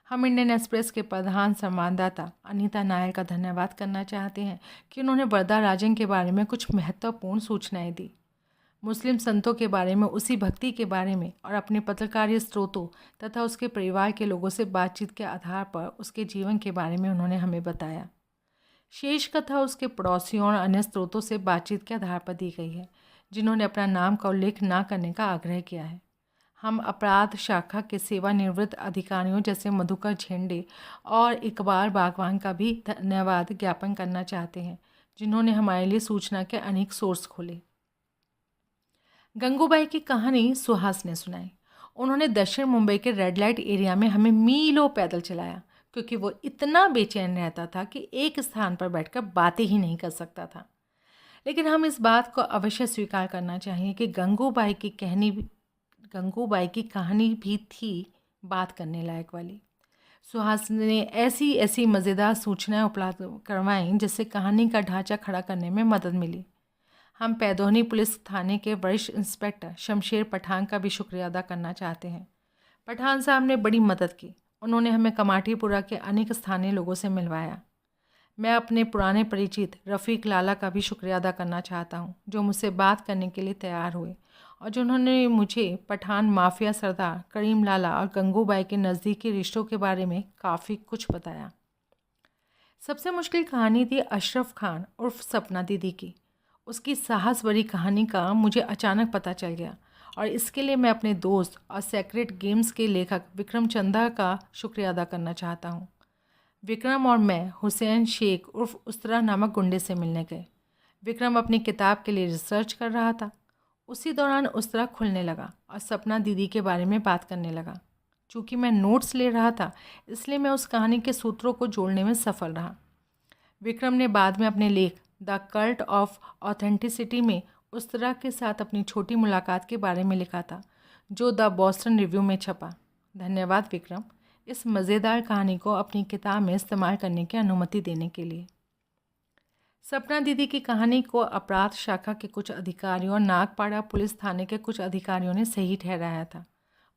हम इंडियन एक्सप्रेस के प्रधान संवाददाता अनीता नायर का धन्यवाद करना चाहते हैं कि उन्होंने वरदा राजन के बारे में कुछ महत्वपूर्ण सूचनाएं दी। मुस्लिम संतों के बारे में, उसी भक्ति के बारे में और अपने पत्रकारीय स्रोतों तथा उसके परिवार के लोगों से बातचीत के आधार पर उसके जीवन के बारे में उन्होंने हमें बताया। शेष कथा उसके पड़ोसियों और अन्य स्रोतों से बातचीत के आधार पर दी गई है, जिन्होंने अपना नाम का उल्लेख न करने का आग्रह किया है। हम अपराध शाखा के सेवानिवृत्त अधिकारियों जैसे मधुकर झेंडे और इकबाल बागवान का भी धन्यवाद ज्ञापन करना चाहते हैं, जिन्होंने हमारे लिए सूचना के अनेक सोर्स खोले। गंगूबाई की कहानी सुहास ने सुनाई। उन्होंने दक्षिण मुंबई के रेड लाइट एरिया में हमें मीलों पैदल चलाया, क्योंकि वो इतना बेचैन रहता था कि एक स्थान पर बैठकर बातें ही नहीं कर सकता था। लेकिन हम इस बात को अवश्य स्वीकार करना चाहिए कि गंगूबाई की कहानी भी थी बात करने लायक वाली। सुहास ने ऐसी ऐसी मज़ेदार सूचनाएं उपलब्ध करवाईं जिससे कहानी का ढांचा खड़ा करने में मदद मिली। हम पैदोहनी पुलिस थाने के वरिष्ठ इंस्पेक्टर शमशेर पठान का भी शुक्रिया अदा करना चाहते हैं। पठान साहब ने बड़ी मदद की। उन्होंने हमें कमाटीपुरा के अनेक स्थानीय लोगों से मिलवाया। मैं अपने पुराने परिचित रफ़ीक लाला का भी शुक्रिया अदा करना चाहता हूँ, जो मुझसे बात करने के लिए तैयार हुए और जिन्होंने मुझे पठान माफिया सरदार करीम लाला और गंगूबाई के नज़दीकी रिश्तों के बारे में काफ़ी कुछ बताया। सबसे मुश्किल कहानी थी अशरफ खान उर्फ सपना दीदी की। उसकी साहस भरी कहानी का मुझे अचानक पता चल गया और इसके लिए मैं अपने दोस्त और सेक्रेट गेम्स के लेखक विक्रम चंदा का शुक्रिया अदा करना चाहता हूँ। विक्रम और मैं हुसैन शेख उर्फ उस्तरा नामक गुंडे से मिलने गए। विक्रम अपनी किताब के लिए रिसर्च कर रहा था। उसी दौरान उस्तरा खुलने लगा और सपना दीदी के बारे में बात करने लगा। चूँकि मैं नोट्स ले रहा था, इसलिए मैं उस कहानी के सूत्रों को जोड़ने में सफल रहा। विक्रम ने बाद में अपने लेख द कल्ट ऑफ ऑथेंटिसिटी में उस्तरा के साथ अपनी छोटी मुलाकात के बारे में लिखा था, जो द बॉस्टन रिव्यू में छपा। धन्यवाद विक्रम, इस मज़ेदार कहानी को अपनी किताब में इस्तेमाल करने की अनुमति देने के लिए। सपना दीदी की कहानी को अपराध शाखा के कुछ अधिकारियों और नागपाड़ा पुलिस थाने के कुछ अधिकारियों ने सही ठहराया था।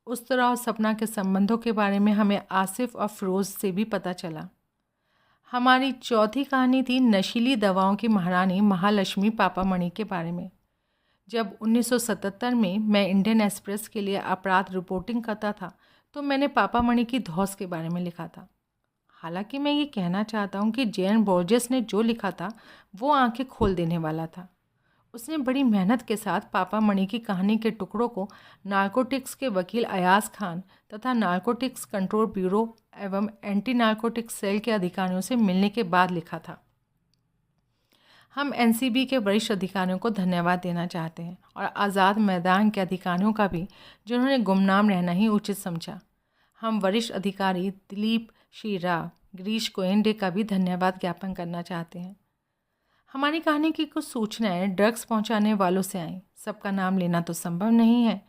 उस्तरा और सपना के संबंधों के बारे में हमें आसिफ और फिरोज़ से भी पता चला। हमारी चौथी कहानी थी नशीली दवाओं की महारानी महालक्ष्मी पापामणि के बारे में। जब 1977 में मैं इंडियन एक्सप्रेस के लिए अपराध रिपोर्टिंग करता था, तो मैंने पापामणि की धौस के बारे में लिखा था। हालांकि मैं ये कहना चाहता हूँ कि जैन बोर्जेस ने जो लिखा था वो आंखें खोल देने वाला था। उसने बड़ी मेहनत के साथ पापामणि की कहानी के टुकड़ों को नारकोटिक्स के वकील अयाज खान तथा नारकोटिक्स कंट्रोल ब्यूरो एवं एंटी नारकोटिक्स सेल के अधिकारियों से मिलने के बाद लिखा था। हम एनसीबी के वरिष्ठ अधिकारियों को धन्यवाद देना चाहते हैं और आज़ाद मैदान के अधिकारियों का भी, जिन्होंने गुमनाम रहना ही उचित समझा। हम वरिष्ठ अधिकारी दिलीप श्रीराव, गिरीश गोयंडे का भी धन्यवाद ज्ञापन करना चाहते हैं। हमारी कहानी की कुछ सूचनाएं ड्रग्स पहुंचाने वालों से आईं। सबका नाम लेना तो संभव नहीं है।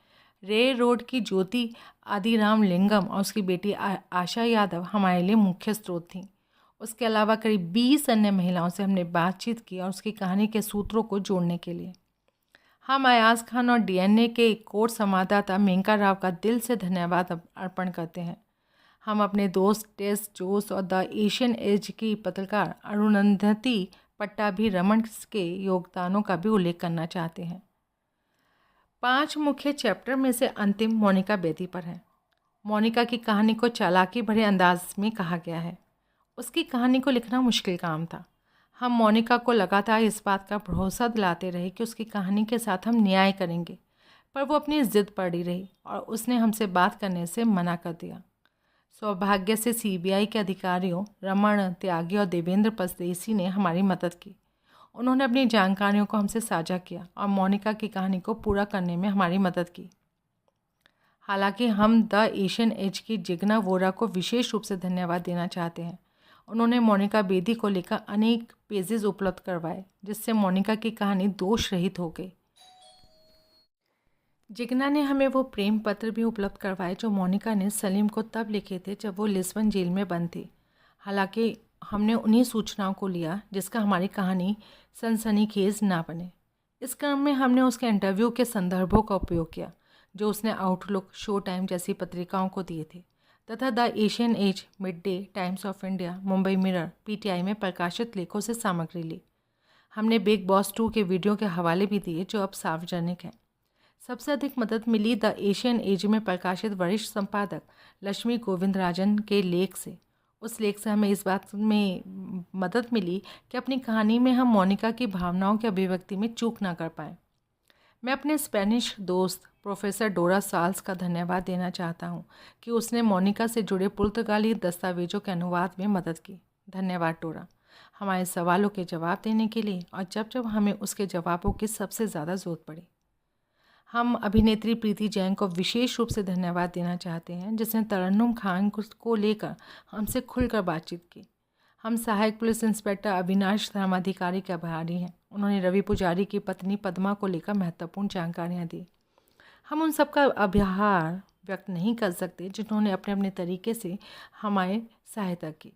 रे रोड की ज्योति आदिराम लिंगम और उसकी बेटी आशा यादव हमारे लिए मुख्य स्रोत थीं। उसके अलावा करीब 20 अन्य महिलाओं से हमने बातचीत की और उसकी कहानी के सूत्रों को जोड़ने के लिए। हम अयाज खान और डीएनए के कोर्ट संवाददाता मेनका राव का दिल से धन्यवाद अर्पण करते हैं। हम अपने दोस्त टेस जोस और द एशियन एज की पत्रकार अरुणधति पट्टाभी रमन के योगदानों का भी उल्लेख करना चाहते हैं। 5 मुख्य चैप्टर में से अंतिम मोनिका बेदी पर है। मोनिका की कहानी को चालाकी भरे अंदाज में कहा गया है। उसकी कहानी को लिखना मुश्किल काम था। हम मोनिका को लगातार इस बात का भरोसा दिलाते रहे कि उसकी कहानी के साथ हम न्याय करेंगे, पर वो अपनी ज़िद पर अड़ी रही और उसने हमसे बात करने से मना कर दिया। सौभाग्य से सीबीआई के अधिकारियों रमण त्यागी और देवेंद्र परदेसी ने हमारी मदद की। उन्होंने अपनी जानकारियों को हमसे साझा किया और मोनिका की कहानी को पूरा करने में हमारी मदद की। हालांकि हम द एशियन एज की जिग्ना वोरा को विशेष रूप से धन्यवाद देना चाहते हैं। उन्होंने मोनिका बेदी को लेकर अनेक पेजेस उपलब्ध करवाए, जिससे मोनिका की कहानी दोष रहित हो गई। जिग्ना ने हमें वो प्रेम पत्र भी उपलब्ध करवाए जो मोनिका ने सलीम को तब लिखे थे जब वो लिस्बन जेल में बंद थी। हालांकि हमने उन्हीं सूचनाओं को लिया जिसका हमारी कहानी सनसनीखेज ना बने। इस क्रम में हमने उसके इंटरव्यू के संदर्भों का उपयोग किया जो उसने आउटलुक, शो टाइम जैसी पत्रिकाओं को दिए थे तथा the Asian Age, Mid Day, Times of India, Mumbai Mirror, PTI में प्रकाशित लेखों से सामग्री ली। हमने बिग बॉस 2 के वीडियो के हवाले भी दिए जो अब सार्वजनिक हैं। सबसे अधिक मदद मिली द एशियन एज में प्रकाशित वरिष्ठ संपादक लक्ष्मी गोविंदराजन के लेख से। उस लेख से हमें इस बात में मदद मिली कि अपनी कहानी में हम मोनिका की भावनाओं की अभिव्यक्ति में चूक ना कर पाएँ। मैं अपने स्पेनिश दोस्त प्रोफेसर डोरा साल्स का धन्यवाद देना चाहता हूँ कि उसने मोनिका से जुड़े पुर्तगाली दस्तावेजों के अनुवाद में मदद की। धन्यवाद डोरा, हमारे सवालों के जवाब देने के लिए और जब जब हमें उसके जवाबों की सबसे ज़्यादा ज़रूरत पड़ी। हम अभिनेत्री प्रीति जैन को विशेष रूप से धन्यवाद देना चाहते हैं जिसने तरन्नुम खान को लेकर हमसे खुलकर बातचीत की। हम सहायक पुलिस इंस्पेक्टर अविनाश धर्माधिकारी के आभारी हैं। उन्होंने रवि पुजारी की पत्नी पद्मा को लेकर महत्वपूर्ण जानकारियाँ दी। हम उन सबका आभार व्यक्त नहीं कर सकते जिन्होंने अपने अपने तरीके से हमारी सहायता की।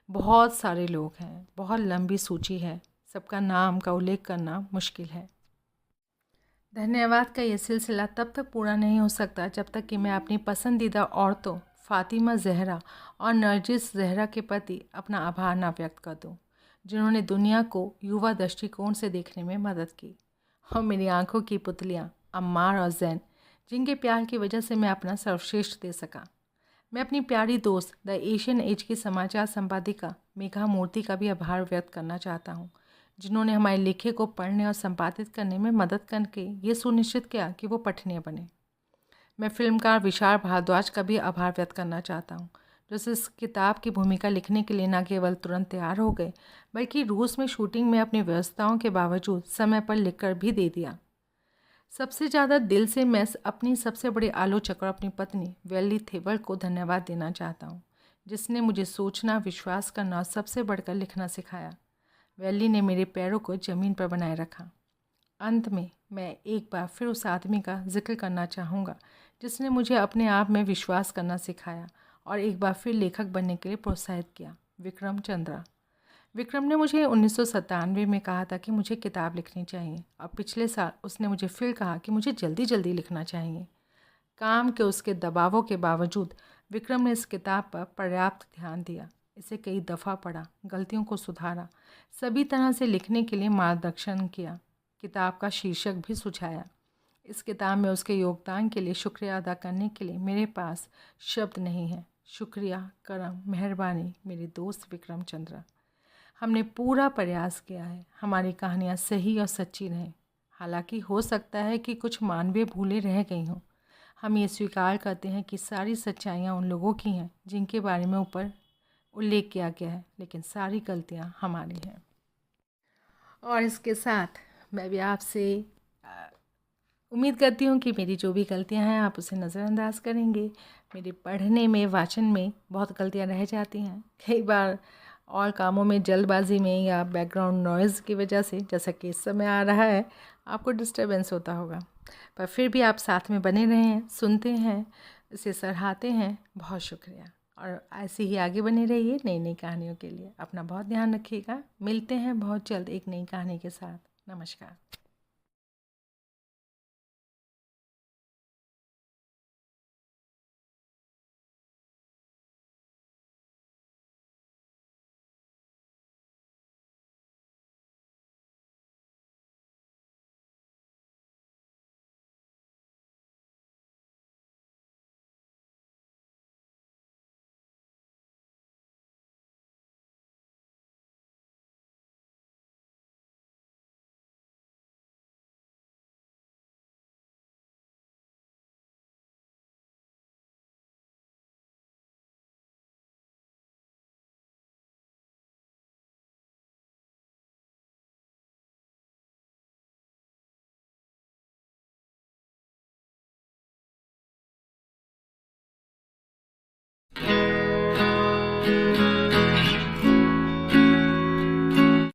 बहुत सारे लोग हैं, बहुत लंबी सूची है, सबका नाम का उल्लेख करना मुश्किल है। धन्यवाद का ये सिलसिला तब तक पूरा नहीं हो सकता जब तक कि मैं अपनी पसंदीदा औरतों फातिमा जहरा और नरजिस जहरा के प्रति अपना आभार ना व्यक्त कर दूं, जिन्होंने दुनिया को युवा दृष्टिकोण से देखने में मदद की। और मेरी आंखों की पुतलियाँ अम्मार और जैन, जिनके प्यार की वजह से मैं अपना सर्वश्रेष्ठ दे सका। मैं अपनी प्यारी दोस्त द एशियन एज की समाचार संपादिका मेघा मूर्ति का भी आभार व्यक्त करना चाहता हूँ, जिन्होंने हमारे लेखे को पढ़ने और संपादित करने में मदद करके ये सुनिश्चित किया कि वो पठनीय बने। मैं फिल्मकार विशाल भारद्वाज का भी आभार व्यक्त करना चाहता हूँ, जो इस किताब की भूमिका लिखने के लिए न केवल तुरंत तैयार हो गए बल्कि रूस में शूटिंग में अपनी व्यवस्थाओं के बावजूद समय पर लिखकर भी दे दिया। सबसे ज़्यादा दिल से मैं अपनी सबसे बड़ी आलोचक और अपनी पत्नी वेल्ली थेवर को धन्यवाद देना चाहता हूँ, जिसने मुझे सोचना, विश्वास करना और सबसे बढ़कर लिखना सिखाया। वेल्ली ने मेरे पैरों को ज़मीन पर बनाए रखा। अंत में मैं एक बार फिर उस आदमी का जिक्र करना चाहूँगा जिसने मुझे अपने आप में विश्वास करना सिखाया और एक बार फिर लेखक बनने के लिए प्रोत्साहित किया, विक्रम चंद्रा। विक्रम ने मुझे 1997 में कहा था कि मुझे किताब लिखनी चाहिए और पिछले साल उसने मुझे फिर कहा कि मुझे जल्दी जल्दी लिखना चाहिए। काम के उसके दबावों के बावजूद विक्रम ने इस किताब पर पर्याप्त ध्यान दिया, इसे कई दफ़ा पढ़ा, गलतियों को सुधारा, सभी तरह से लिखने के लिए मार्गदर्शन किया, किताब का शीर्षक भी सुझाया। इस किताब में उसके योगदान के लिए शुक्रिया अदा करने के लिए मेरे पास शब्द नहीं है। शुक्रिया, करम, मेहरबानी मेरे दोस्त विक्रम चंद्रा। हमने पूरा प्रयास किया है हमारी कहानियाँ सही और सच्ची रहें। हालांकि हो सकता है कि कुछ मानवीय भूलें रह गई हों। हम ये स्वीकार करते हैं कि सारी सच्चाइयाँ उन लोगों की हैं जिनके बारे में ऊपर उल्लेख किया गया है, लेकिन सारी गलतियाँ हमारी हैं। और इसके साथ मैं भी आपसे उम्मीद करती हूँ कि मेरी जो भी गलतियाँ हैं आप उसे नज़रअंदाज करेंगे। मेरे पढ़ने में, वाचन में बहुत गलतियाँ रह जाती हैं, कई बार और कामों में जल्दबाजी में या बैकग्राउंड नॉइज़ की वजह से, जैसा कि इस समय आ रहा है, आपको डिस्टर्बेंस होता होगा, पर फिर भी आप साथ में बने रहें, सुनते हैं, इसे सराहते हैं। बहुत शुक्रिया और ऐसे ही आगे बने रहिए नई नई कहानियों के लिए। अपना बहुत ध्यान रखिएगा। मिलते हैं बहुत जल्द एक नई कहानी के साथ। नमस्कार।